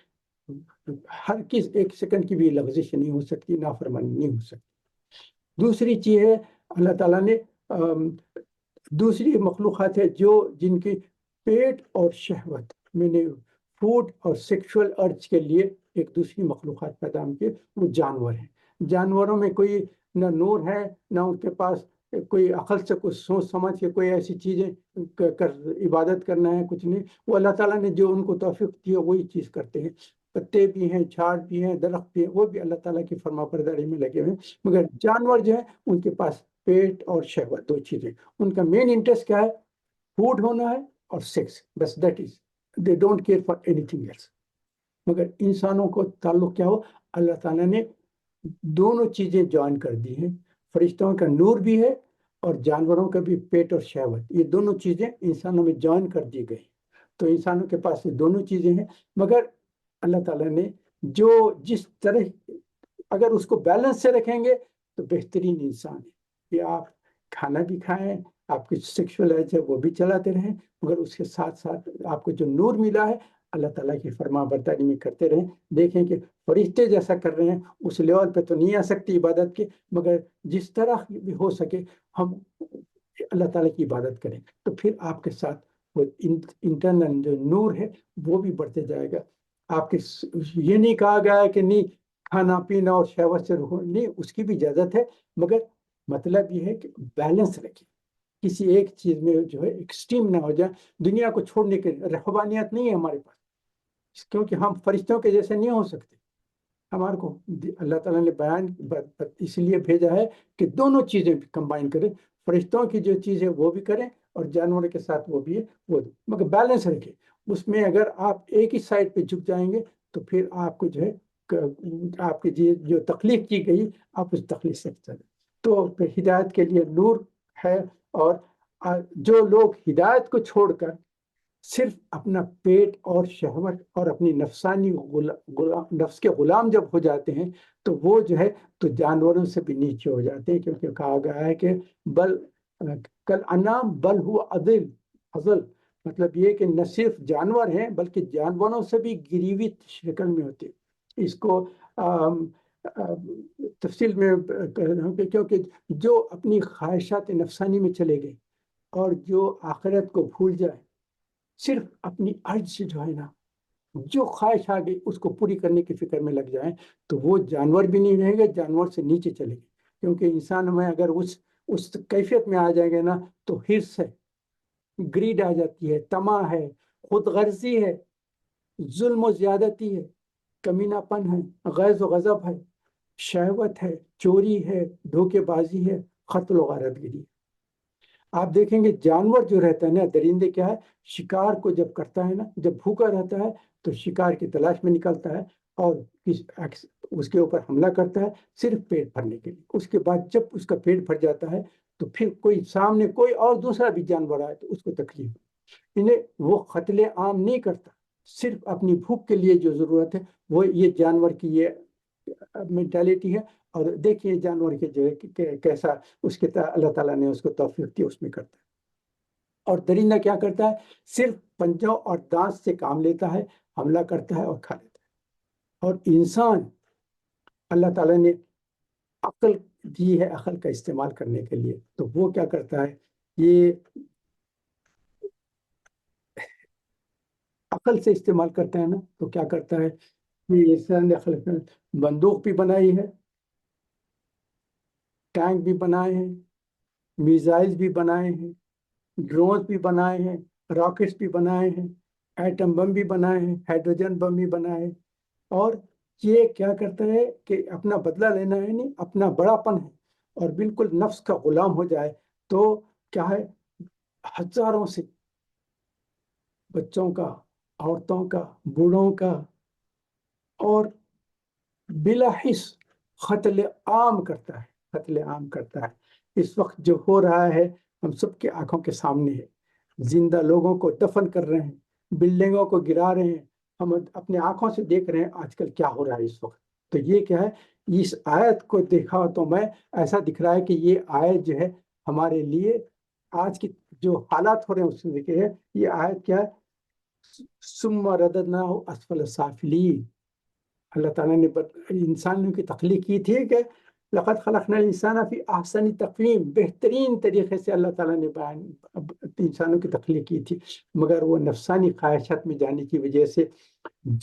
ہر کس 1 سیکنڈ کی بھی لغزش نہیں ہو سکتی، نافرمانی نہیں ہو سکتی۔ دوسری چیز ہے، اللہ تعالیٰ نے دوسری مخلوقات ہے جن کی پیٹ اور شہوت میں نے فوڈ اور سیکشول ارج کے لیے ایک دوسری مخلوقات پیدا کی، وہ جانور ہیں۔ جانوروں میں کوئی نہ نور ہے، نہ ان کے پاس کوئی عقل سے کوئی سوچ سمجھ کے کوئی ایسی چیزیں عبادت کرنا ہے، کچھ نہیں۔ وہ اللہ تعالیٰ نے جو ان کو توفیق دی ہے وہی چیز کرتے ہیں۔ پتے بھی ہیں، جھاڑ بھی ہیں، درخت بھی ہیں، وہ بھی اللہ تعالیٰ کی فرما برداری میں لگے ہوئے ہیں۔ مگر جانور جو ہیں ان کے پاس پیٹ اور شہوت 2 چیزیں، ان کا مین انٹرسٹ کیا ہے؟ فوڈ ہونا ہے اور سیکس، بس that is, they don't care for anything else. مگر انسانوں کو تعلق کیا ہو؟ اللہ تعالیٰ نے دونوں چیزیں جوائن کر دی ہیں، فرشتوں کا نور بھی ہے اور جانوروں کا بھی پیٹ اور شہوت، یہ دونوں چیزیں انسانوں میں جوائن کر دی گئی۔ تو انسانوں کے پاس یہ دونوں چیزیں ہیں، مگر اللہ تعالیٰ نے جس طرح اگر اس کو بیلنس سے رکھیں گے تو بہترین انسان ہے. یہ آپ کھانا بھی کھائیں، آپ کی سیکشول ایج ہے وہ بھی چلاتے رہیں، مگر اس کے ساتھ ساتھ آپ کو جو نور ملا ہے اللہ تعالیٰ کی فرما برداری میں کرتے رہیں. دیکھیں کہ فرشتے جیسا کر رہے ہیں، اس لیول پہ تو نہیں آ سکتی عبادت کے، مگر جس طرح بھی ہو سکے ہم اللہ تعالیٰ کی عبادت کریں تو پھر آپ کے ساتھ وہ انٹرنل جو نور ہے وہ بھی بڑھتے جائے گا. آپ کے یہ نہیں کہا گیا ہے کہ نہیں کھانا پینا اور شہوت سے رکو، نہیں، اس کی بھی اجازت ہے، مگر مطلب یہ ہے کہ بیلنس رکھیں، کسی ایک چیز میں جو ہے ایکسٹریم نہ ہو جائے. دنیا کو چھوڑنے کے رہبانیت نہیں ہے ہمارے پاس، کیونکہ ہم فرشتوں کے جیسے نہیں ہو سکتے. ہمارے کو اللہ تعالیٰ نے بیان اس لیے بھیجا ہے کہ دونوں چیزیں کمبائن کریں، فرشتوں کی جو چیز ہے وہ بھی کریں اور جانوروں کے ساتھ وہ بھی ہے وہ بھی، مگر بیلنس رکھیں. اس میں اگر آپ ایک ہی سائڈ پہ جھک جائیں گے تو پھر آپ کو جو ہے آپ کی جو تخلیق کی گئی آپ اس تخلیق سے چلیں. تو پھر ہدایت کے لیے نور ہے. اور جو لوگ ہدایت کو چھوڑ کر صرف اپنا پیٹ اور شہوت اور اپنی نفسانی نفس کے غلام جب ہو جاتے ہیں تو وہ جو ہے تو جانوروں سے بھی نیچے ہو جاتے ہیں، کیونکہ کہا گیا ہے کہ بل کل انام بل ہوا ازل، مطلب یہ کہ نہ صرف جانور ہیں بلکہ جانوروں سے بھی گری ہوئی شکل میں ہوتے ہیں. اس کو تفصیل میں کیونکہ جو اپنی خواہشات نفسانی میں چلے گئے اور جو آخرت کو بھول جائے، صرف اپنی عرض سے جو ہے نا جو خواہش آ گئی اس کو پوری کرنے کی فکر میں لگ جائیں تو وہ جانور بھی نہیں رہیں گے، جانور سے نیچے چلے گئے. کیونکہ انسان میں اگر اس کیفیت میں آ جائیں گے نا تو حرص ہے، گریڈ آ جاتی ہے، طمع ہے، خود غرضی ہے، ظلم و زیادتی ہے، کمینہ پن ہے، غیظ و غضب ہے، شہوت ہے، چوری ہے، دھوکے بازی ہے، قتل و غارت گری. آپ دیکھیں گے جانور جو رہتا ہے نا، درندے کیا ہے، شکار کو جب کرتا ہے نا، جب بھوکا رہتا ہے تو شکار کی تلاش میں نکلتا ہے اور اس کے اوپر حملہ کرتا ہے صرف پیٹ بھرنے کے لیے. اس کے بعد جب اس کا پیٹ بھر جاتا ہے تو پھر کوئی سامنے کوئی اور دوسرا بھی جانور آئے تو اس کو تکلیف. انہیں وہ قتل عام نہیں کرتا، صرف اپنی بھوک کے لیے جو ضرورت ہے وہ یہ جانور کی یہ مینٹیلٹی ہے. اور دیکھیے جانور کے جو ہے کیسا اس کے اللہ تعالیٰ نے اس کو توفیق دی اس میں کرتا ہے. اور درندہ کیا کرتا ہے، صرف پنجوں اور دانت سے کام لیتا ہے، حملہ کرتا ہے اور کھا لیتا ہے. اور انسان اللہ تعالیٰ نے عقل دی ہے عقل کا استعمال کرنے کے لیے، تو وہ کیا کرتا ہے، یہ عقل سے استعمال کرتا ہے نا تو کیا کرتا ہے، یہ انسان نے عقل بندوق بھی بنائی ہے، ٹینک بھی بنائے ہیں، میزائل بھی بنائے ہیں، ڈرونز بھی بنائے ہیں، راکٹس بھی بنائے ہیں، ایٹم بم بھی بنائے ہیں، ہائیڈروجن بم بھی بنائے ہیں. اور یہ کیا کرتا ہے کہ اپنا بدلہ لینا ہے، نہیں اپنا بڑا پن ہے اور بالکل نفس کا غلام ہو جائے تو کیا ہے، ہزاروں سے بچوں کا، عورتوں کا، بوڑھوں کا اور بلا حس قتل عام کرتا ہے، قتل عام کرتا ہے. اس وقت جو ہو رہا ہے ہم سب کے آنکھوں کے سامنے ہے، زندہ لوگوں کو دفن کر رہے ہیں، بلڈنگوں کو گرا رہے ہیں، ہم اپنے آنکھوں سے دیکھ رہے ہیں آج کل کیا ہو رہا ہے اس وقت. تو یہ کیا ہے، اس آیت کو دیکھا تو میں ایسا دکھ رہا ہے کہ یہ آیت جو ہے ہمارے لیے آج کی جو حالات ہو رہے ہیں اس میں دیکھے ہے، یہ آیت کیا ہے، ثم رددناہ اسفل سافلین. اللہ تعالیٰ نے انسانوں کی تخلیق کی تھی کہ لقد خلقنا الانسان فی احسن تقویم، بہترین طریقے سے اللہ تعالیٰ نے انسانوں کی تخلیق کی تھی، مگر وہ نفسانی خواہشات میں جانے کی وجہ سے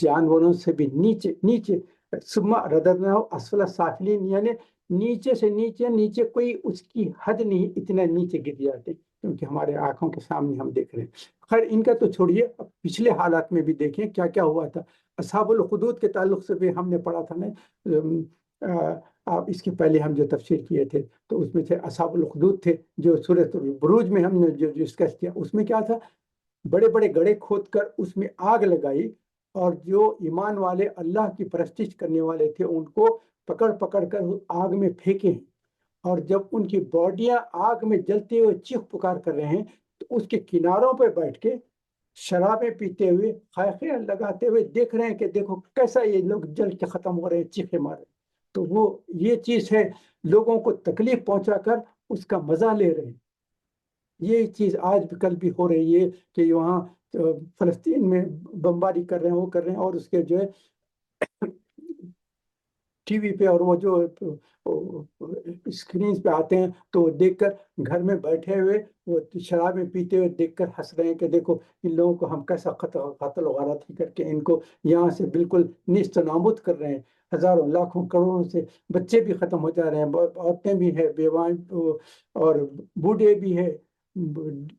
جانوروں سے بھی نیچے نیچے ثم رددناہ اسفل سافلین، یعنی نیچے سے نیچے نیچے، کوئی اس کی حد نہیں، اتنا نیچے گر جاتے کیونکہ ہمارے آنکھوں کے سامنے ہم دیکھ رہے ہیں. خیر ان کا تو چھوڑیے، پچھلے حالات میں بھی دیکھیں کیا کیا ہوا تھا. اصحاب الخدود کے تعلق سے بھی ہم نے پڑھا تھا نا، آپ اس کے پہلے ہم جو تفسیر کیے تھے تو اس میں سے اصحاب الخدود تھے جو سورۃ البروج میں ہم نے جو ڈسکس کیا. اس میں کیا تھا، بڑے بڑے گڑھے کھود کر اس میں آگ لگائی اور جو ایمان والے اللہ کی پرستش کرنے والے تھے ان کو پکڑ پکڑ کر آگ میں پھینکے، اور جب ان کی باڈیاں آگ میں جلتے ہوئے چیخ پکار کر رہے ہیں تو اس کے کناروں پہ بیٹھ کے شرابیں پیتے ہوئے خائخیں لگاتے ہوئے دیکھ رہے ہیں کہ دیکھو کیسا یہ لوگ جل کے ختم ہو رہے ہیں، چیخے مارے. تو وہ یہ چیز ہے، لوگوں کو تکلیف پہنچا کر اس کا مزہ لے رہے ہیں. یہ چیز آج بھی کل بھی ہو رہی ہے کہ وہاں فلسطین میں بمباری کر رہے ہیں، وہ کر رہے ہیں، اور اس کے جو ہے ٹی وی پہ اور وہ جو اسکرینز پہ آتے ہیں تو وہ دیکھ کر گھر میں بیٹھے ہوئے وہ شرابیں پیتے ہوئے دیکھ کر ہنس رہے ہیں کہ دیکھو ان لوگوں کو ہم کیسا قتل و غارت ہی کر کے ان کو یہاں سے بالکل نیست و نابود کر رہے ہیں. ہزاروں لاکھوں کروڑوں سے بچے بھی ختم ہو جا رہے ہیں، عورتیں بھی ہیں، بیوائیں اور بوڑھے بھی ہیں،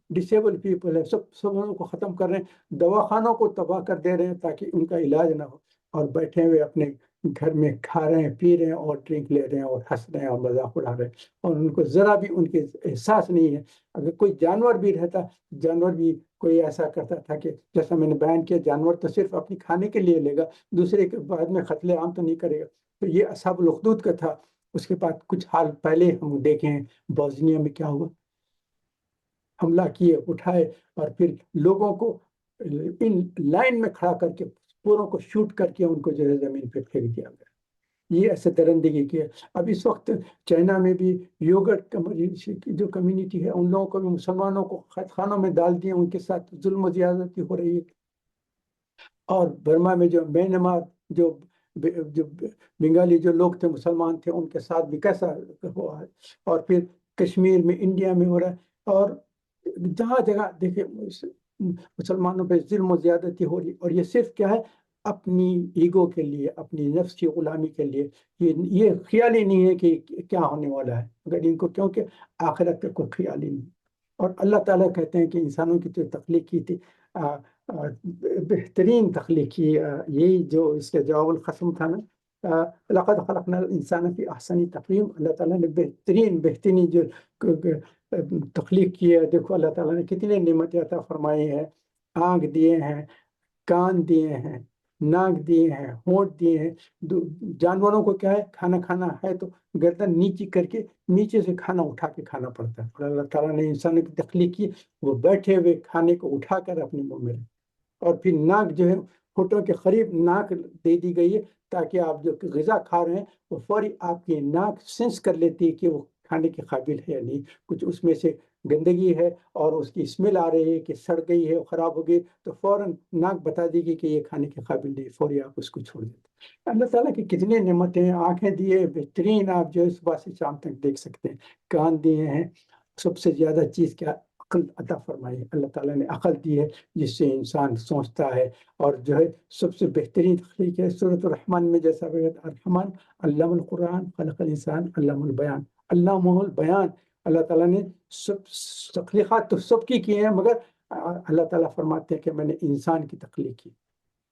ڈسیبل پیپل ہے، سب لوگوں کو ختم کر رہے ہیں، دواخانوں کو تباہ کر دے رہے ہیں تاکہ ان کا علاج نہ ہو، اور بیٹھے ہوئے اپنے گھر میں کھا رہے ہیں، پی رہے ہیں اور ڈرنک لے رہے ہیں اور ہنس رہے ہیں اور مذاق اڑا رہے ہیں، اور ان کو ذرا بھی ان کے احساس نہیں ہے. اگر کوئی جانور بھی رہتا، جانور بھی کوئی ایسا کرتا تھا کہ جیسا میں نے بیان کیا، جانور تو صرف اپنی کھانے کے لیے لے گا، دوسرے کے بعد میں قتل عام تو نہیں کرے گا. تو یہ اصحاب الاخدود کا تھا. اس کے بعد کچھ حال پہلے ہم دیکھے ہیں بوسنیا میں کیا ہوا، حملہ کیے، اٹھائے، اور پھر لوگوں کو ان لائن میں کھڑا کر کے پوروں کو شوٹ کر کے ان کو جو ہے زمین پہ پھینک دیا گیا. یہ ایسے درندگی کی ہے. اب اس وقت چائنا میں بھی یوگرٹ جو کمیونٹی ہے ان لوگوں کو بھی مسلمانوں کو قید خانوں میں ڈال دیے، ان کے ساتھ ظلم و زیادتی ہو رہی ہے. اور برما میں جو میانمار جو جو بنگالی جو لوگ تھے، مسلمان تھے، ان کے ساتھ بھی کیسا ہوا ہے. اور پھر کشمیر میں، انڈیا میں ہو رہا ہے، اور جہاں جگہ دیکھیں مسلمانوں پہ ظلم و زیادتی ہو رہی. اور یہ صرف کیا ہے، اپنی ایگو کے لیے، اپنی نفس کی غلامی کے لیے. یہ خیال ہی نہیں ہے کہ کیا ہونے والا ہے، اگر ان کو، کیونکہ آخرت پہ کوئی خیال ہی نہیں. اور اللہ تعالیٰ کہتے ہیں کہ انسانوں کی جو تخلیق کی تھی، بہترین تخلیق کی، یہی جو اس کے جواب القسم تھا نا، لقد خلقنا الانسان فی احسن تقویم. اللہ تعالیٰ نے بہترین جو تخلیق کی ہے. دیکھو اللہ تعالیٰ نے کتنے نعمتیں عطا فرمائی ہیں، آنکھ دیے ہیں، کان دیے ہیں، ناک دیے ہیں، ہونٹ دیے ہیں. جانوروں کو کیا ہے، کھانا کھانا ہے تو گردن نیچی کر کے نیچے سے کھانا اٹھا کے کھانا پڑتا ہے. اور اللہ تعالیٰ نے انسانوں کی تخلیق کی، وہ بیٹھے ہوئے کھانے کو اٹھا کر اپنے منہ میں. اور پھر ناک جو ہے ہونٹوں کے قریب ناک دے دی گئی ہے تاکہ آپ جو غذا کھا رہے ہیں وہ فوری آپ کی ناک سینس کر لیتی ہے کہ وہ کھانے کے قابل ہے یا نہیں. کچھ اس میں سے گندگی ہے اور اس کی اسمیل آ رہی ہے کہ سڑ گئی ہے، خراب ہو گئی، تو فوراً ناک بتا دے گی کہ یہ کھانے کے قابل نہیں، فوری آپ اس کو چھوڑ دیتے. اللہ تعالیٰ کی کتنے نعمتیں ہیں. آنکھیں دیے بہترین، آپ جو ہے صبح سے شام تک دیکھ سکتے ہیں. کان دیے ہیں. سب سے زیادہ چیز کیا، عقل عطا فرمائی ہے. اللہ تعالیٰ نے عقل دی ہے جس سے انسان سوچتا ہے. اور جو ہے سب سے بہترین تخلیق ہے سورۃ الرحمن میں، جیسا الرحمن علم القرآن خلق الانسان علم البیان. علامہ البیان. اللہ تعالیٰ نے سب تخلیقات تو سب کی ہیں، مگر اللہ تعالیٰ فرماتے ہیں کہ میں نے انسان کی تخلیق کی.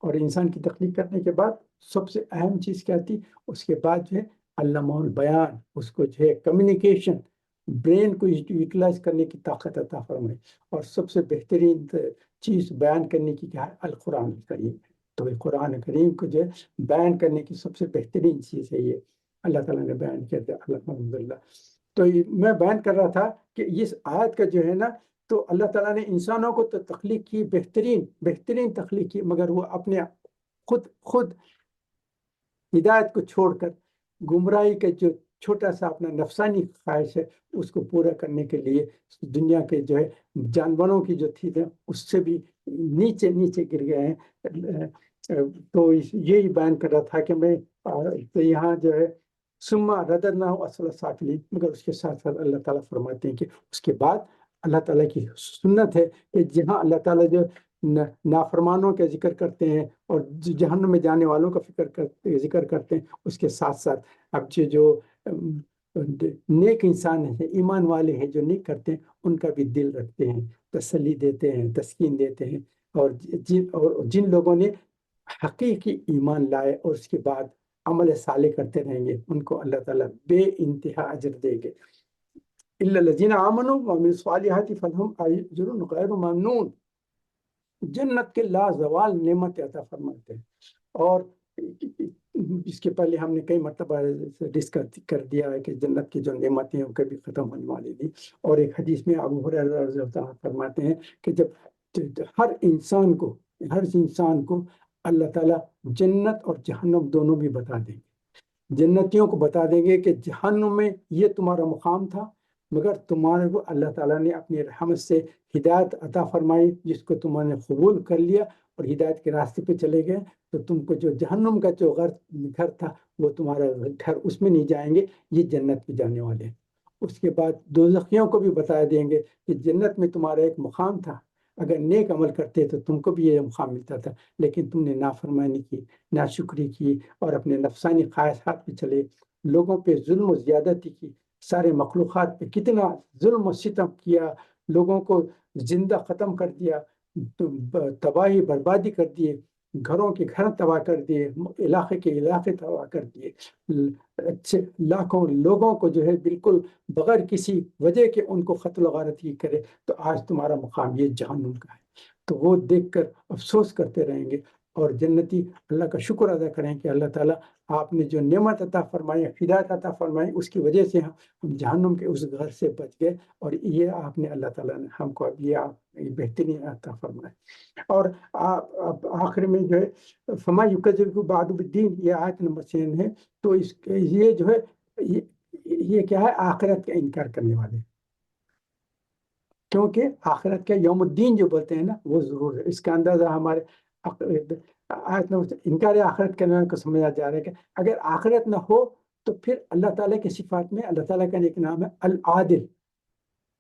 اور انسان کی تخلیق کرنے کے بعد سب سے اہم چیز کیا تھی، اس کے بعد جو ہے علامہ البیان، اس کو جو ہے کمیونیکیشن، برین کو یوٹیلائز کرنے کی طاقت عطا فرمائی. اور سب سے بہترین چیز بیان کرنے کی کیا ہے، القرآن الکریم. تو قرآن کریم کو جو ہے بیان کرنے کی سب سے بہترین چیز ہے، یہ اللہ تعالیٰ نے بیان کیا تھا. الحمدللہ. تو میں بیان کر رہا تھا کہ اس آیت کا جو ہے نا، تو اللہ تعالیٰ نے انسانوں کو تو تخلیق کی، بہترین تخلیق کی، مگر وہ اپنے خود ہدایت کو چھوڑ کر گمراہی کا جو چھوٹا سا اپنا نفسانی خواہش ہے اس کو پورا کرنے کے لیے دنیا کے جو ہے جانوروں کی جو تھی اس سے بھی نیچے گر گئے ہیں. تو یہی بیان کر رہا تھا کہ میں تو یہاں جو ہے سما رددنا اسفل سافلین، مگر اس کے ساتھ ساتھ اللہ تعالیٰ فرماتے ہیں کہ اس کے بعد اللہ تعالیٰ کی سنت ہے کہ جہاں اللہ تعالیٰ جو نافرمانوں کا ذکر کرتے ہیں اور جہنم میں جانے والوں کا ذکر کرتے ہیں، اس کے ساتھ ساتھ اب جو نیک انسان ہیں، ایمان والے ہیں، جو نیک کرتے ہیں ان کا بھی دل رکھتے ہیں، تسلی دیتے ہیں، تسکین دیتے ہیں. اور جن لوگوں نے حقیقی ایمان لائے اور اس کے بعد عمل صالح کرتے رہیں گے، ان کو اللہ تعالیٰ بے انتہا اجر دے گے. الا الذین آمنوا وعملوا الصالحات فلہم اجر غیر ممنون. جنت کے لازوال نعمت عطا فرماتے ہیں. اور اس کے پہلے ہم نے کئی مرتبہ ڈسکس کر دیا ہے کہ جنت کی جو نعمتیں ہیں وہ کبھی ختم ہونے والی نہیں. اور ایک حدیث میں ابو ہریرہ رضی اللہ عنہ فرماتے ہیں کہ جب ہر انسان کو اللہ تعالیٰ جنت اور جہنم دونوں بھی بتا دیں گے. جنتیوں کو بتا دیں گے کہ جہنم میں یہ تمہارا مقام تھا، مگر تمہارے کو اللہ تعالیٰ نے اپنی رحمت سے ہدایت عطا فرمائی، جس کو تمہوں نے قبول کر لیا اور ہدایت کے راستے پہ چلے گئے، تو تم کو جو جہنم کا جو گھر تھا وہ تمہارا گھر، اس میں نہیں جائیں گے، یہ جنت میں جانے والے ہیں۔ اس کے بعد دوزخیوں کو بھی بتا دیں گے کہ جنت میں تمہارا ایک مقام تھا، اگر نیک عمل کرتے تو تم کو بھی یہ مقام ملتا تھا، لیکن تم نے نافرمانی کی، ناشکری کی اور اپنے نفسانی خواہشات پہ چلے، لوگوں پہ ظلم و زیادتی کی، سارے مخلوقات پہ کتنا ظلم و ستم کیا، لوگوں کو زندہ ختم کر دیا، تباہی بربادی کر دیے، گھروں کے گھر تباہ کر دیے، علاقے کے علاقے تباہ کر دیے، اچھے لاکھوں لوگوں کو جو ہے بالکل بغیر کسی وجہ کے ان کو قتل و غارت کی کرے، تو آج تمہارا مقام یہ جہنم کا ہے۔ تو وہ دیکھ کر افسوس کرتے رہیں گے، اور جنتی اللہ کا شکر ادا کریں کہ اللہ تعالیٰ آپ نے جو نعمت عطا فرمائی، ہدایت عطا فرمائی، اس کی وجہ سے ہم جہنم کے اس گھر سے بچ گئے، اور یہ آپ نے اللہ تعالیٰ نے ہم کو اب یہ بہترین عطا فرمائی۔ اور آخر میں جو ہے فما یکذبک بعد بالدین، یہ آیت نمبر 6 ہے، تو یہ جو ہے یہ کیا ہے؟ آخرت کا انکار کرنے والے، کیونکہ آخرت کا یوم الدین جو بولتے ہیں نا وہ ضرور ہے۔ اس کا اندازہ ہمارے آیت نمبر انکار آخرت کرنے کو سمجھا جا رہا ہے کہ اگر آخرت نہ ہو تو پھر اللہ تعالیٰ کی صفات میں اللہ تعالیٰ کا ایک نام ہے العادل،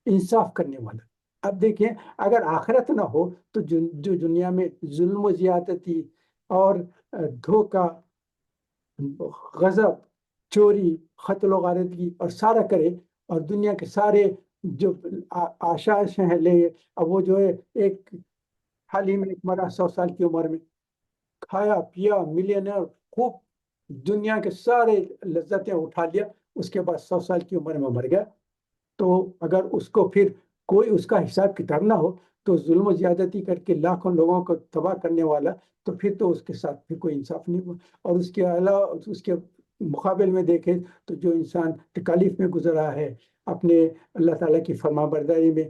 انصاف کرنے والا۔ اب دیکھیں اگر آخرت نہ ہو تو جو دنیا میں ظلم و زیادتی اور دھوکہ، غضب، چوری، قتل و غارتگی اور سارا کرے، اور دنیا کے سارے جو آشائش ہیں لے، اب وہ جو ہے ایک حال ہی میں ایک مرا 100 سال کی عمر میں، کھایا پیا ملینئر، خوب دنیا کے سارے لذتیں اٹھا لیا، اس کے بعد 100 سال کی عمر میں مر گیا، تو اگر اس کو پھر کوئی اس کا حساب کتاب نہ ہو تو ظلم و زیادتی کر کے لاکھوں لوگوں کو تباہ کرنے والا، تو پھر تو اس کے ساتھ پھر کوئی انصاف نہیں ہوا۔ اور اس کے علاوہ اس کے مقابل میں دیکھیں تو جو انسان تکالیف میں گزرا ہے اپنے اللہ تعالیٰ کی فرما برداری میں،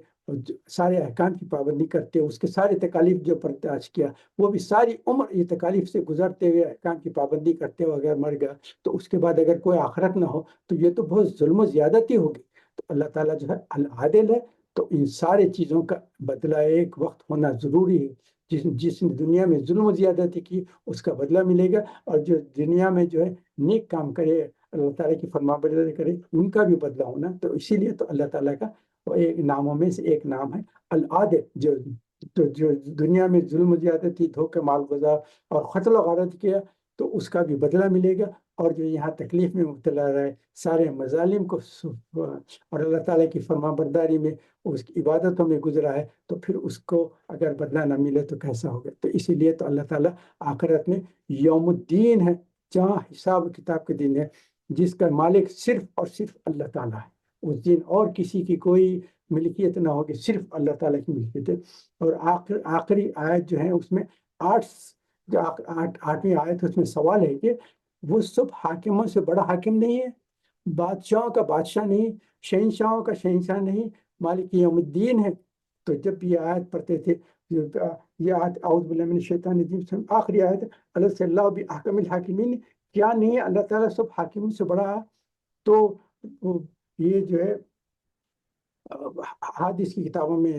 سارے احکام کی پابندی کرتے، اس کے سارے تکالیف جو برداشت کیا، وہ بھی ساری عمر یہ تکالیف سے گزرتے ہوئے احکام کی پابندی کرتے ہوئے اگر مر گیا، تو اس کے بعد اگر کوئی آخرت نہ ہو تو یہ تو بہت ظلم و زیادتی ہوگی۔ تو اللہ تعالیٰ جو ہے العادل ہے، تو ان سارے چیزوں کا بدلہ ایک وقت ہونا ضروری ہے۔ جس نے دنیا میں ظلم و زیادتی کی اس کا بدلہ ملے گا، اور جو دنیا میں جو ہے نیک کام کرے، اللہ تعالیٰ کی فرما برداری کرے، ان کا بھی بدلہ ہونا۔ تو اسی لیے تو اللہ تعالیٰ کا وہ ایک ناموں میں سے ایک نام ہے العادل، جو دنیا میں ظلم و زیادتی، دھوکے، مال گزار اور قتل و غارت کیا تو اس کا بھی بدلہ ملے گا، اور جو یہاں تکلیف میں مبتلا رہے، سارے مظالم کو اور اللہ تعالیٰ کی فرما برداری میں، اس کی عبادتوں میں گزرا ہے، تو پھر اس کو اگر بدلہ نہ ملے تو کیسا ہوگا؟ تو اسی لیے تو اللہ تعالیٰ آخرت میں یوم الدین ہے، جہاں حساب کتاب کے دن ہے، جس کا مالک صرف اور صرف اللہ تعالیٰ ہے۔ اس دن اور کسی کی کوئی ملکیت نہ ہوگی، صرف اللہ تعالیٰ کی ملکیت ہے۔ اور آخری آیت جو ہے اس میں آٹھویں آیت، اس میں سوال ہے کہ وہ سب حاکموں سے بڑا حاکم نہیں ہے، بادشاہوں کا بادشاہ نہیں، شہنشاہوں کا شہنشاہ نہیں، مالک یوم الدین ہے۔ تو جب یہ آیت پڑھتے تھے، یہ آیت اعوذ باللہ من الشیطان الرجیم سے آخری آیت، الیس اللہ بأحکم الحاکمین، کیا نہیں ہے اللہ تعالیٰ سب حاکموں سے بڑا ہے؟ تو یہ جو ہے حدیث کی کتابوں میں،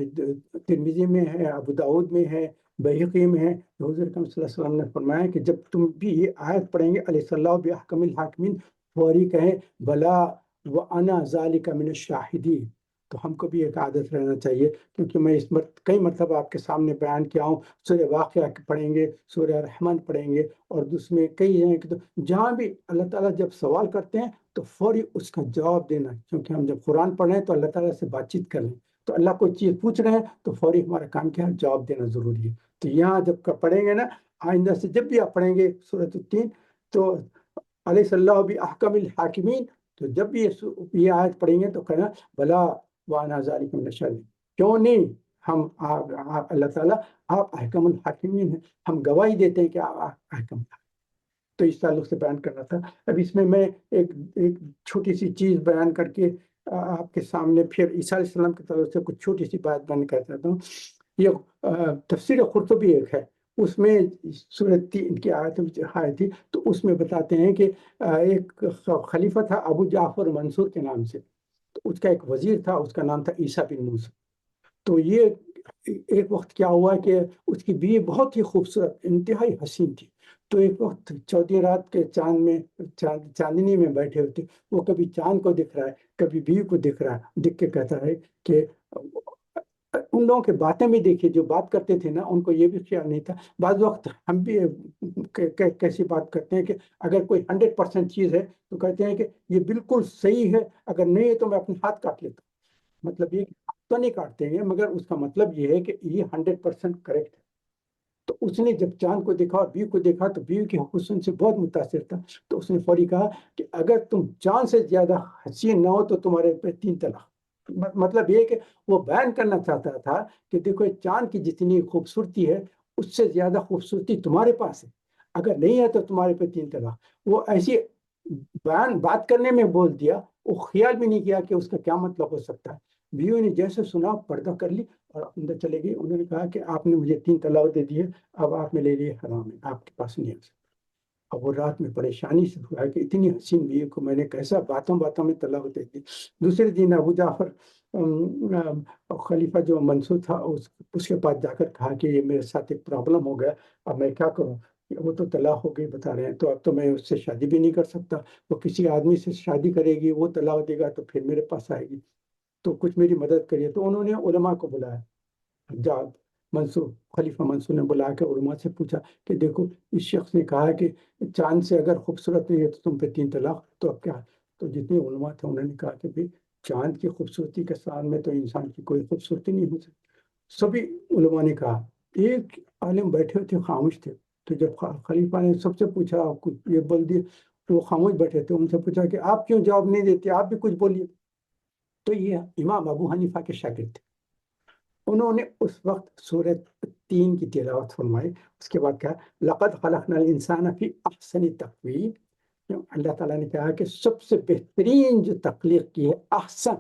ترمذی میں ہے، ابو داؤد میں ہے، بہقی میں ہے، حضور اکرم صلی اللہ علیہ وسلم نے فرمایا کہ جب تم بھی یہ آیت پڑھیں گے الیس اللہ بأحکم الحاکمین، فوری کہیں بلا وانا ذالک من الشاہدین۔ تو ہم کو بھی ایک عادت رہنا چاہیے، کیونکہ میں اس کئی مرتبہ آپ کے سامنے بیان کیا ہوں، سورہ واقعہ پڑھیں گے، سورہ رحمان پڑھیں گے، اور دوسرے کئی ہیں کہ جہاں بھی اللہ تعالیٰ جب سوال کرتے ہیں تو فوری اس کا جواب دینا، کیونکہ ہم جب قرآن پڑھ رہے ہیں تو اللہ تعالیٰ سے بات چیت کر رہے ہیں، تو اللہ کوئی چیز پوچھ رہے ہیں تو فوری ہمارا کام کیا ہے؟ جواب دینا ضروری ہے۔ تو یہاں جب پڑھیں گے نا، آئندہ سے جب بھی آپ پڑھیں گے سورۃ التین، تو علیہ اللہ بأحکم الحاکمین، تو جب بھی یہ آیت پڑھیں گے تو کہنا بلا وانا ذالک من الشاہدین، کیوں نہیں، ہم اللہ تعالیٰ آپ احکم الحاکمین ہیں، ہم گواہی دیتے ہیں کہ آپ احکم۔ تو اس تعلق سے بیان کرنا تھا۔ اب اس میں ایک چھوٹی سی چیز بیان کر کے آپ کے سامنے پھر عیسیٰ علیہ السلام کی طرف سے کچھ چھوٹی سی بات بیان کر دیتا ہوں۔ یہ تفسیر قرطبی ایک ہے، اس میں سورت 3 کی آیت آئی تھی، تو اس میں بتاتے ہیں کہ ایک خلیفہ تھا ابو جعفر منصور کے نام سے، تو اس کا ایک وزیر تھا، اس کا نام تھا عیسیٰ بن موسیٰ۔ تو یہ ایک وقت کیا ہوا کہ اس کی بیوی بہت ہی خوبصورت، انتہائی حسین تھی، تو ایک وقت چودھی رات کے چاند میں چاندنی میں بیٹھے ہوتے، وہ کبھی چاند کو دکھ رہا ہے، کبھی بیوی کو دکھ رہا ہے، دکھ کے کہتا ہے کہ ان لوگوں کی باتیں بھی دیکھیے، جو بات کرتے تھے نا، ان کو یہ بھی خیال نہیں تھا۔ بعض وقت ہم بھی کیسی بات کرتے ہیں کہ اگر کوئی 100% چیز ہے تو کہتے ہیں کہ یہ بالکل صحیح ہے، اگر نہیں ہے تو میں اپنے ہاتھ کاٹ لیتا ہوں۔ مطلب یہ تو نہیں کاٹتے ہیں، مگر اس کا مطلب یہ ہے کہ یہ 100% کریکٹ ہے۔ تو اس نے جب چاند کو دیکھا اور بیوی کو دیکھا تو بیوی کے حسن سے بہت متاثر تھا، تو اس نے فوری کہا کہ اگر تم چاند سے زیادہ حسین نہ ہو تو تمہارے پہ 3 طلاق۔ مطلب یہ کہ وہ بیان کرنا چاہتا تھا کہ دیکھو چاند کی جتنی خوبصورتی ہے اس سے زیادہ خوبصورتی تمہارے پاس ہے، اگر نہیں ہے تو تمہارے پہ 3 طلاق۔ وہ ایسی بیان بات کرنے میں بول دیا، وہ خیال بھی نہیں کیا کہ اس کا کیا مطلب ہو سکتا ہے۔ بیوی نے جیسے سنا پردہ کر لی اور اندر چلے گئی۔ انہوں نے کہا کہ آپ نے مجھے 3 طلاق دے دیے، اب آپ میرے لیے حرام ہے، آپ کے پاس نہیں آ سکتا۔ اب وہ رات میں پریشانی سے ہوا کہ اتنی حسین بیوی کو میں نے کیسا باتوں باتوں میں طلاق دے دی۔ دوسرے دن ابو جعفر خلیفہ جو منصور تھا اس کے پاس جا کر کہا کہ یہ میرے ساتھ ایک پرابلم ہو گیا، اب میں کیا کروں؟ وہ تو طلاق ہو گئی بتا رہے ہیں، تو اب تو میں اس سے شادی بھی نہیں کر سکتا، وہ کسی آدمی سے شادی کرے گی، وہ طلاق دے گا تو پھر میرے پاس آئے گی، تو کچھ میری مدد کریے۔ تو انہوں نے علماء کو بلایا، جا منصور خلیفہ منصور نے بلا کے علماء سے پوچھا کہ دیکھو اس شخص نے کہا کہ چاند سے اگر خوبصورت نہیں ہے تو تم پہ 3 طلاق، تو اب کیا؟ تو جتنے علماء تھے انہوں نے کہا کہ بھی چاند کی خوبصورتی کے سامنے تو انسان کی کوئی خوبصورتی نہیں ہو سکتی۔ سبھی علماء نے کہا، ایک عالم بیٹھے تھے خاموش تھے، تو جب خلیفہ نے سب سے پوچھا آپ کو یہ بول دیا، تو وہ خاموش بیٹھے تھے، ان سے پوچھا کہ آپ کیوں جواب نہیں دیتے، آپ بھی کچھ بولیے۔ تو یہ امام ابو حنیفہ کے شاگرد تھے، انہوں نے اس وقت سورۃ 3 کی تلاوت فرمائی۔ اس کے بعد کہا لقد خلقنا الانسان فی احسن تقویم، اللہ تعالیٰ نے کہا کہ سب سے بہترین جو تخلیق کی ہے، احسن،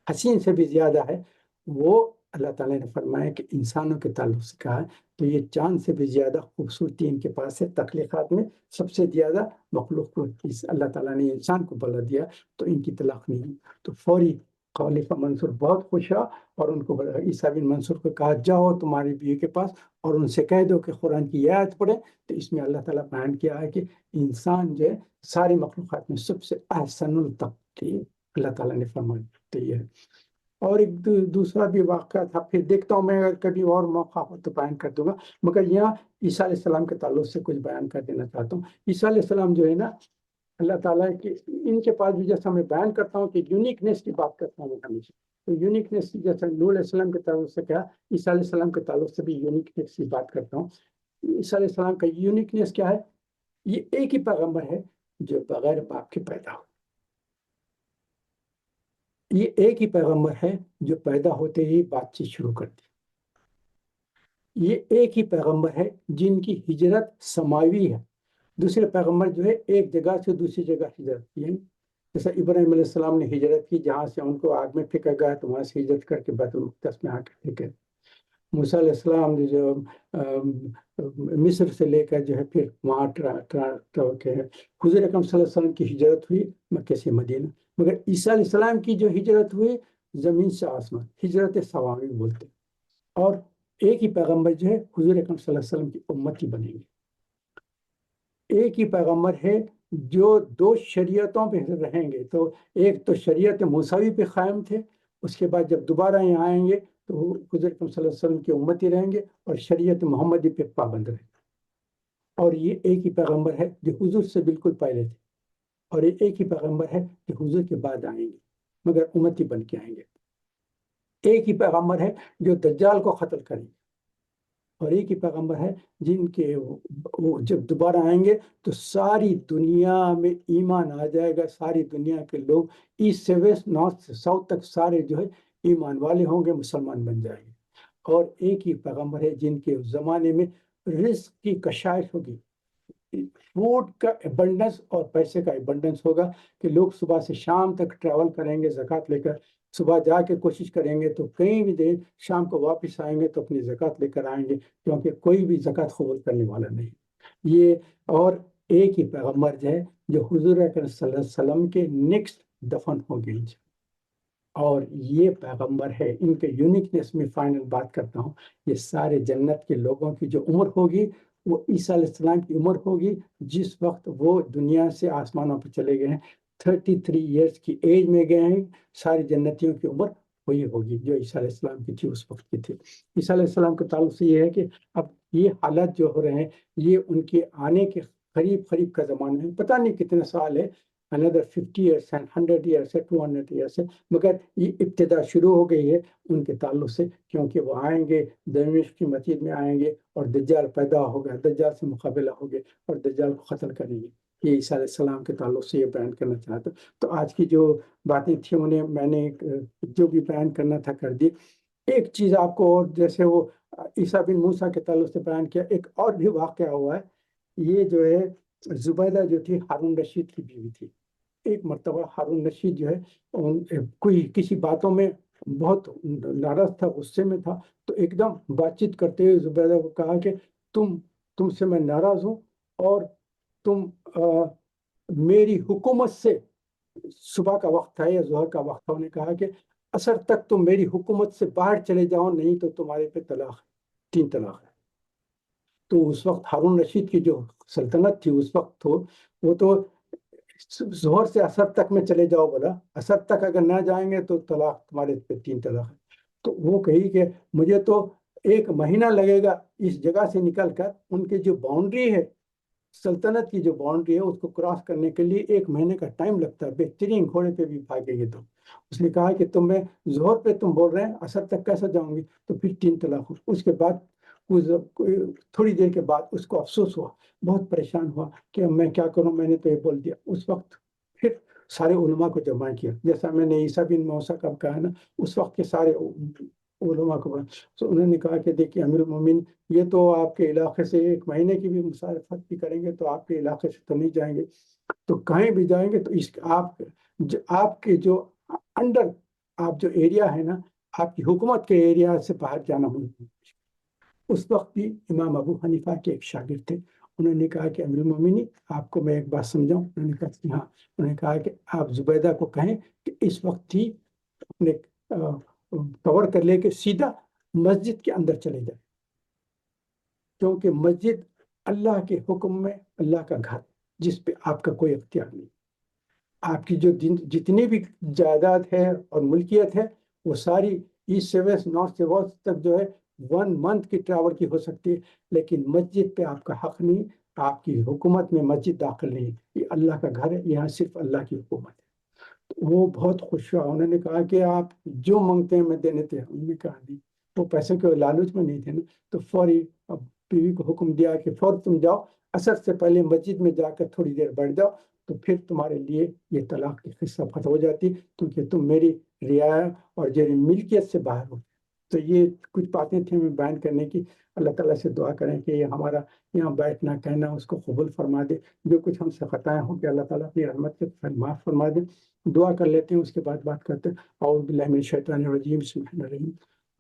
حسین سے بھی زیادہ ہے، وہ اللہ تعالیٰ نے فرمایا کہ انسانوں کے تعلق سے کہا ہے، تو یہ چاند سے بھی زیادہ خوبصورتی ان کے پاس ہے، تخلیقات میں سب سے زیادہ مخلوق کو اللہ تعالیٰ نے انسان کو بلا دیا، تو ان کی طلاق نہیں۔ تو فوری خلیفہ منصور بہت خوش ہوا اور ان کو عیسیٰ بن منصور کو کہا جاؤ تمہاری بیوی کے پاس اور ان سے کہہ دو کہ قرآن کی یہ آیت پڑھے، تو اس میں اللہ تعالیٰ بیان کیا ہے کہ انسان جو ہے ساری مخلوقات میں سب سے احسن التقویم، اللہ تعالیٰ نے فرمایا، تو یہ ہے۔ اور ایک دوسرا بھی واقعہ تھا، پھر دیکھتا ہوں میں اگر کبھی اور موقع ہو تو بیان کر دوں گا، مگر یہاں عیسیٰ علیہ السلام کے تعلق سے کچھ بیان کر دینا چاہتا ہوں۔ عیسیٰ علیہ السلام جو ہے نا، اللہ تعالیٰ کی ان کے پاس بھی جیسا میں بیان کرتا ہوں کہ یونیکنیس کی بات کرتا ہوں ہمیشہ، تو یونیکنیس جیسا نور علیہ السلام کے تعلق سے کیا، عیسیٰ علیہ السلام کے تعلق سے بھی یونیکنیس کی بات کرتا ہوں۔ عیسیٰ علیہ السلام کا یونیکنیس کیا ہے؟ یہ ایک ہی پیغمبر ہے جو بغیر باپ کے پیدا ہو، یہ ایک ہی پیغمبر ہے جو پیدا ہوتے ہی بات چیت شروع کر دی، یہ ایک ہی پیغمبر ہے جن کی ہجرت سماوی ہے۔ دوسرے پیغمبر جو ہے ایک جگہ سے دوسری جگہ ہجرت کی ہے، جیسا ابراہیم علیہ السلام نے ہجرت کی، جہاں سے ان کو آگ میں پھینکا گیا تو وہاں سے ہجرت کر کے بیت المقدس میں آ کر ٹھیک ہے۔ موسیٰ علیہ السلام جو مصر سے لے کر جو ہے پھر وہاں حضور اکرم صلی اللہ علیہ وسلم کی ہجرت ہوئی مکہ سے مدینہ، مگر عیسیٰ علیہ السلام کی جو ہجرت ہوئی زمین سے آسمان، ہجرت سماوی بولتے ہیں، اور ایک ہی پیغمبر جو ہے حضور اکرم صلی اللہ علیہ وسلم کی امتی بنیں گے۔ ایک ہی پیغمبر ہے جو 2 شریعتوں پہ رہیں گے، تو ایک تو شریعت موسوی پہ قائم تھے، اس کے بعد جب دوبارہ یہاں آئیں گے تو حضور اکرم صلی اللہ علیہ وسلم کی امتی رہیں گے اور شریعت محمدی پہ پابند رہیں گے۔ اور یہ ایک ہی پیغمبر ہے جو حضور سے بالکل پہلے تھے، اور یہ ایک ہی پیغمبر ہے جو حضور کے بعد آئیں گے مگر امتی بن کے آئیں گے۔ ایک ہی پیغمبر ہے جو دجال کو قتل کریں گے، اور ایک ہی پیغمبر ہے جن کے وہ جب دوبارہ آئیں گے تو ساری دنیا میں ایمان آ جائے گا، ساری دنیا کے لوگ ایسٹ سے ویسٹ، نارتھ سے ساؤتھ تک سارے جو ہے ایمان والے ہوں گے، مسلمان بن جائیں گے۔ اور ایک ہی پیغمبر ہے جن کے زمانے میں رزق کی کشائش ہوگی، فوڈ کا ابنڈنس اور پیسے کا ابنڈنس ہوگا کہ لوگ صبح سے شام تک ٹریول کریں گے زکوٰۃ لے کر، صبح جا کے کوشش کریں گے تو کہیں بھی دیر شام کو واپس آئیں گے تو اپنی زکوٰۃ لے کر آئیں گے، کیونکہ کوئی بھی زکوٰۃ قبول کرنے والا نہیں یہ۔ اور ایک ہی پیغمبر جو ہے جو حضور اکرم صلی اللہ علیہ وسلم کے نیکسٹ دفن ہو گئی، اور یہ پیغمبر ہے۔ ان کے یونیکنیس میں فائنل بات کرتا ہوں، یہ سارے جنت کے لوگوں کی جو عمر ہوگی وہ عیسیٰ علیہ السلام کی عمر ہوگی جس وقت وہ دنیا سے آسمانوں پہ چلے گئے ہیں، 33 ایئرس کی ایج میں گئے ہیں۔ ساری جنتیوں کی عمر وہی ہوگی جو عیسیٰ علیہ السلام کی تھی اس وقت کی تھی۔ عیسیٰ علیہ السلام کے تعلق سے یہ ہے کہ اب یہ حالات جو ہو رہے ہیں یہ ان کے آنے کے قریب کا زمانہ ہے، پتہ نہیں کتنے سال ہے، another 50 years and 100 years ہے، 200 years ہے، مگر یہ ابتدا شروع ہو گئی ہے ان کے تعلق سے، کیونکہ وہ آئیں گے دمشق کی مسجد میں آئیں گے اور دجال پیدا ہوگا، دجال سے مقابلہ ہوگے اور دجال کو قتل کریں گے۔ یہ عیسیٰ علیہ السلام کے تعلق سے یہ بیان کرنا چاہتا ہوں۔ تو آج کی جو باتیں تھیں انہیں میں نے جو بھی بیان کرنا تھا کر دی۔ ایک چیز آپ کو، اور جیسے وہ عیسیٰ بن موسیٰ کے تعلق سے بیان کیا، ایک اور بھی واقعہ ہوا ہے۔ یہ جو ہے زبیدہ جو تھی ہارون رشید کی بیوی تھی۔ ایک مرتبہ ہارون رشید جو ہے کوئی کسی باتوں میں بہت ناراض تھا، غصے میں تھا، تو ایک دم بات چیت کرتے ہوئے زبیدہ کو کہا کہ تم سے میں ناراض ہوں، اور تم میری حکومت سے، صبح کا وقت تھا یا ظہر کا وقت تھا، انہوں نے کہا کہ عصر تک تم میری حکومت سے باہر چلے جاؤ، نہیں تو تمہارے پہ طلاق ہے، 3 طلاق ہے۔ تو اس وقت ہارون رشید کی جو سلطنت تھی اس وقت وہ تو ظہر سے عصر تک میں چلے جاؤ، بولا عصر تک اگر نہ جائیں گے تو طلاق، تمہارے پہ 3 طلاق ہے۔ تو وہ کہی کہ مجھے تو 1 مہینہ لگے گا اس جگہ سے نکل کر، ان کی جو باؤنڈری ہے، سلطنت کی جو باؤنڈری ہے اس کو کراس کرنے کے لیے 1 مہینے کا ٹائم لگتا ہے، بہترین گھوڑے پہ بھی بھاگیں گے تو۔ اس نے کہا کہ تمہیں ظہر پہ تم بول رہے ہیں عصر تک کیسے جاؤں گی، تو پھر 3 طلاق۔ اس کے بعد تھوڑی دیر کے بعد اس کو افسوس ہوا، بہت پریشان ہوا کہ اب میں کیا کروں، میں نے تو یہ بول دیا۔ اس وقت پھر سارے علماء کو جمع کیا، جیسا میں نے عیسیٰ بن موسیٰ کا کہا نا، اس وقت کے سارے علماء کو تو انہوں نے کہا کہ دیکھیے امیر المومنین، یہ تو آپ کے علاقے سے 1 مہینے کی بھی مسافت بھی کریں گے تو آپ کے علاقے سے تو نہیں جائیں گے، تو کہیں بھی جائیں گے تو آپ کے جو انڈر آپ جو ایریا ہے نا، آپ کی حکومت کے ایریا سے باہر جانا ہوگا۔ اس وقت بھی امام ابو حنیفہ کے ایک شاگرد تھے، انہوں نے کہا کہ امیر المومنین آپ کو میں ایک بات سمجھاؤں، انہوں نے کہا کہ ہاں، انہوں نے کہا کہ آپ زبیدہ کو کہیں کہ اس وقت ہی اپنے کور کر لے کے سیدھا مسجد کے اندر چلے جائے، کیونکہ مسجد اللہ کے حکم میں اللہ کا گھر، جس پہ آپ کا کوئی اختیار نہیں۔ آپ کی جو جتنی بھی جائیداد ہے اور ملکیت ہے وہ ساری ایسٹ سے ویسٹ، نارتھ سے ویسٹ تک جو ہے 1 منتھ کی ٹریول کی ہو سکتی ہے، لیکن مسجد پہ آپ کا حق نہیں، آپ کی حکومت میں مسجد داخل نہیں، یہ اللہ کا گھر ہے، یہاں صرف اللہ کی حکومت ہے۔ وہ بہت خوش ہوا، انہوں نے کہا کہ آپ جو مانگتے ہیں میں دینے تھے، انہوں نے کہا نہیں، وہ پیسے کے لالچ میں نہیں تھے نا، تو فوری بیوی کو حکم دیا کہ فوری تم جاؤ، عصر سے پہلے مسجد میں جا کر تھوڑی دیر بیٹھ جاؤ، تو پھر تمہارے لیے یہ طلاق کی قصہ ختم ہو جاتی، کیونکہ تم میری رعایا اور میری ملکیت سے باہر ہو۔ تو یہ کچھ باتیں تھیں میں بیان کرنے کی۔ اللہ تعالیٰ سے دعا کریں کہ یہ ہمارا یہاں بیٹھنا کہنا اس کو قبول فرما دے، جو کچھ ہم سے خطائیں ہوں کہ اللہ تعالیٰ اپنی رحمت سے معاف فرما دے۔ دعا کر لیتے ہیں، اس کے بعد بات کرتے ہیں۔ اعوذ باللہ من الشیطان الرجیم، بسم اللہ الرحمن الرحیم۔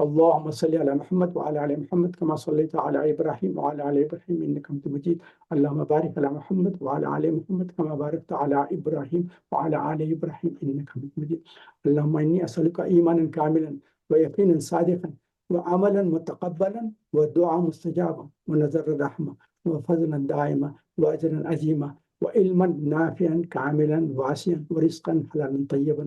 اللهم صل على محمد وعلى آل محمد كما صليت على إبراهيم وعلى آل إبراهيم إنك حميد مجيد. اللهم بارك على محمد وعلى آل محمد كما باركت على إبراهيم وعلى آل إبراهيم إنك حميد مجيد. اللهم إني أسألك إيمانا كاملا ويقينا صادقا وعملا متقبلا ودعاء مستجابا ونذر رحمة وفضلا دائما وأجرا عظيما وعلما نافعا كاملا واسعا ورزقا حلالا طيبا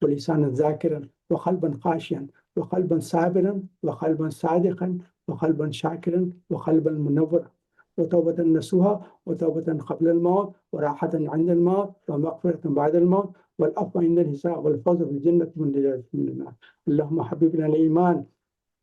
ولسانا ذاكرا وقلبا خاشعا وقلبا صابرا وقلبا صادقا وقلبا شاكرا وقلبا منورا وتوبة نصوحا وتوبة قبل الموت وراحة عند الموت ومغفرة بعد الموت والعفو عند الحساب والفوز بالجنة والنجاة من النار. اللهم حببنا الإيمان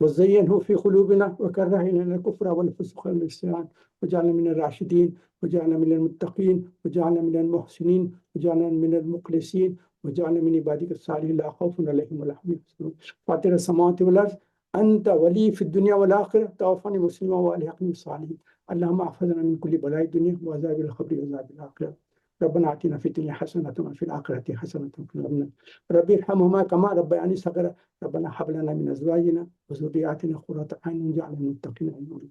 وزينه في قلوبنا وكره إلينا الكفر والفسوق والعصيان وجعلنا من الراشدين وجعلنا من المتقين وجعلنا من المحسنين وجعلنا من المخلصين وجعلنا من عبادك الصالحين لا خوف عليهم ولا هم يحزنون. فاطر السماوات والأرض أنت ولي في الدنيا والآخرة توفني مسلما وألحقني بالصالحين. اللهم احفظنا من كل بلاء الدنيا وعذاب القبر وعذاب الآخرة. ربنا آتنا في الدنيا حسنة وفي الآخرة حسنة وقنا عذاب النار. رب ارحمهما كما ربياني صغيرا. ربنا هب لنا من أزواجنا وذرياتنا قرة أعين واجعلنا للمتقين إماما.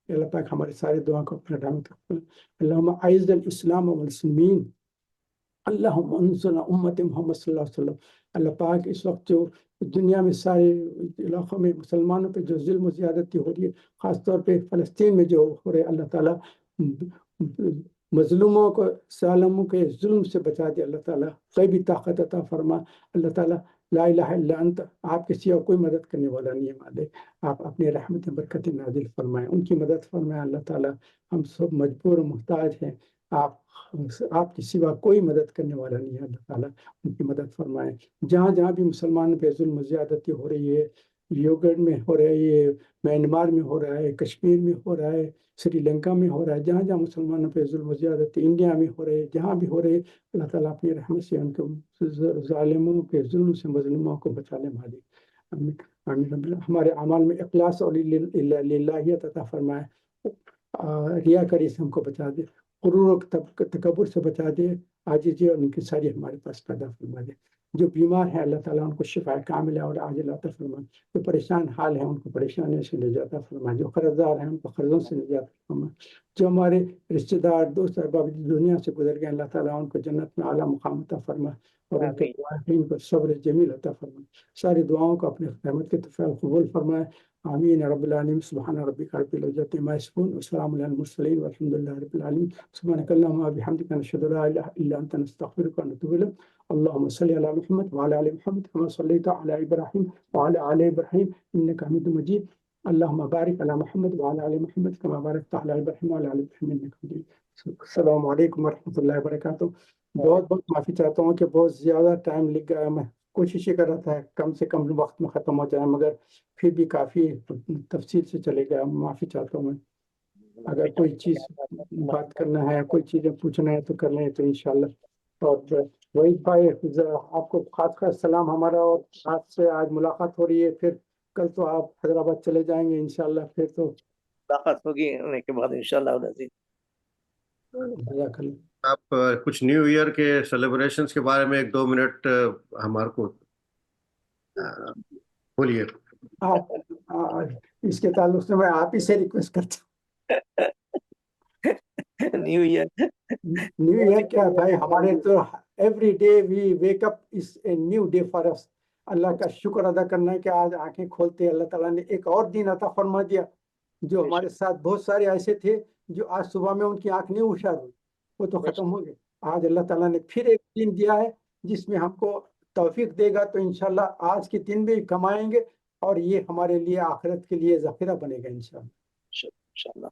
یا اللہ پاک ہمارے سارے دعا کو اپنا رحمت قبول. اللهم اعز الاسلام والمسلمین. اللهم انصر امت محمد صلی اللہ علیہ وسلم. اللہ پاک اس وقت جو دنیا میں سارے علاقوں میں مسلمانوں پہ جو ظلم و زیادتی ہو رہی ہے، خاص طور پہ فلسطین میں جو ہو رہے، اللہ تعالیٰ مظلوموں کو، ظالموں کے ظلم سے بچا دے. اللہ تعالیٰ غیبی طاقت عطا فرما. اللہ تعالیٰ لا الہ الا انت، آپ کے سوا کوئی مدد کرنے والا نہیں ہے مالک. آپ اپنی رحمت برکت نازل فرمائیں، ان کی مدد فرمائیں. اللہ تعالیٰ ہم سب مجبور و محتاج ہیں، آپ کے سوا کوئی مدد کرنے والا نہیں ہے. اللہ تعالیٰ ان کی مدد فرمائیں. جہاں جہاں بھی مسلمانوں پہ ظلم و زیادتی ہو رہی ہے، یوگرڈ میں ہو رہا ہے، یہ میانمار میں ہو رہا ہے، کشمیر میں ہو رہا ہے، سری لنکا میں ہو رہا ہے، جہاں جہاں مسلمانوں پہ ظلم و زیادتی انڈیا میں ہو رہے، جہاں بھی ہو رہے، اللہ تعالیٰ اپنی رحمت سے ان کو ظالموں کے ظلم سے مظلوموں کو بچا لے مالک. آمین آمین رب العالمین. ہمارے اعمال میں اخلاص اور للہیت عطا فرمائے. ریاکاری سے ہم کو بچا دے، غرور و تکبر سے بچا دے، عاجزی اور انکساری ہمارے پاس پیدا فرما دے. جو بیمار ہیں اللہ تعالیٰ ان کو شفا کاملہ اور عاجلہ عطا فرما. جو پریشان حال ہیں ان کو پریشانیوں سے نجات عطا فرما. جو قرض دار ہیں ان کو قرضوں سے نجات عطا فرما. جو ہمارے رشتہ دار دوست احباب دنیا سے گزر گئے، اللہ تعالیٰ ان کو جنت میں اعلیٰ مقام عطا فرما اور ان کے ان کو صبر جمیل عطا فرما. ساری دعاؤں کو اپنے رحمت کے طفیل قبول فرمائے. آمین رب العالمین. سبحان ربک رب العزت عما یصفون وسلام علی المرسلین والحمد للہ رب العالمین. سبحانک اللہم وبحمدک نشہد ان لا الہ الا انت نستغفرک ونتوب الیک. اللهم صل على محمد وعلى آل محمد كما صليت على إبراهيم وعلى آل إبراهيم إنك حميد مجيد. اللهم بارك على محمد وعلى آل محمد كما باركت على إبراهيم وعلى آل إبراهيم إنك حميد مجيد. السلام علیکم ورحمۃ اللہ وبرکاتہ. بہت بہت معافی چاہتا ہوں کہ بہت زیادہ ٹائم لگ گیا. میں کوشش یہ کر رہا تھا کم سے کم وقت میں ختم ہو جائے، مگر پھر بھی کافی تفصیل سے چلے گیا. معافی چاہتا ہوں. میں اگر کوئی چیز بات کرنا ہے، کوئی چیزیں پوچھنا ہے تو کر لیں تو انشاءاللہ. اور وہی بھائی آپ کو خاص خاص سلام ہمارا، اور آج سے آج ملاقات ہو رہی ہے، پھر کل تو آپ حیدرآباد چلے جائیں گے انشاءاللہ. پھر تو ملاقات ہوگی ہونے کے بعد انشاءاللہ. جزاک اللہ. آپ کچھ نیو ایئر کے سیلیبریشنز کے بارے میں 1-2 منٹ ہمارے کو بولیے. اس کے تعلق سے میں آپ ہی سے ریکویسٹ کرتا ہوں. نیو ایئر نیو ایئر کیا بھائی، ہمارے تو every day we wake up is a new day for us. اللہ کا شکر ادا کرنا ہے کہ آج آنکھیں کھولتے اللہ تعالیٰ نے ایک اور دن عطا فرما دیا. جو ہمارے ساتھ بہت سارے ایسے تھے جو آج صبح میں ان کی آنکھ نہیں ہوشیار ہوئی، وہ تو ختم ہو گئے. آج اللہ تعالیٰ نے پھر ایک دن دیا ہے جس میں ہم کو توفیق دے گا، تو انشاءاللہ آج کے دن بھی کمائیں گے اور یہ ہمارے لیے آخرت کے لیے ذخیرہ بنے گا انشاءاللہ.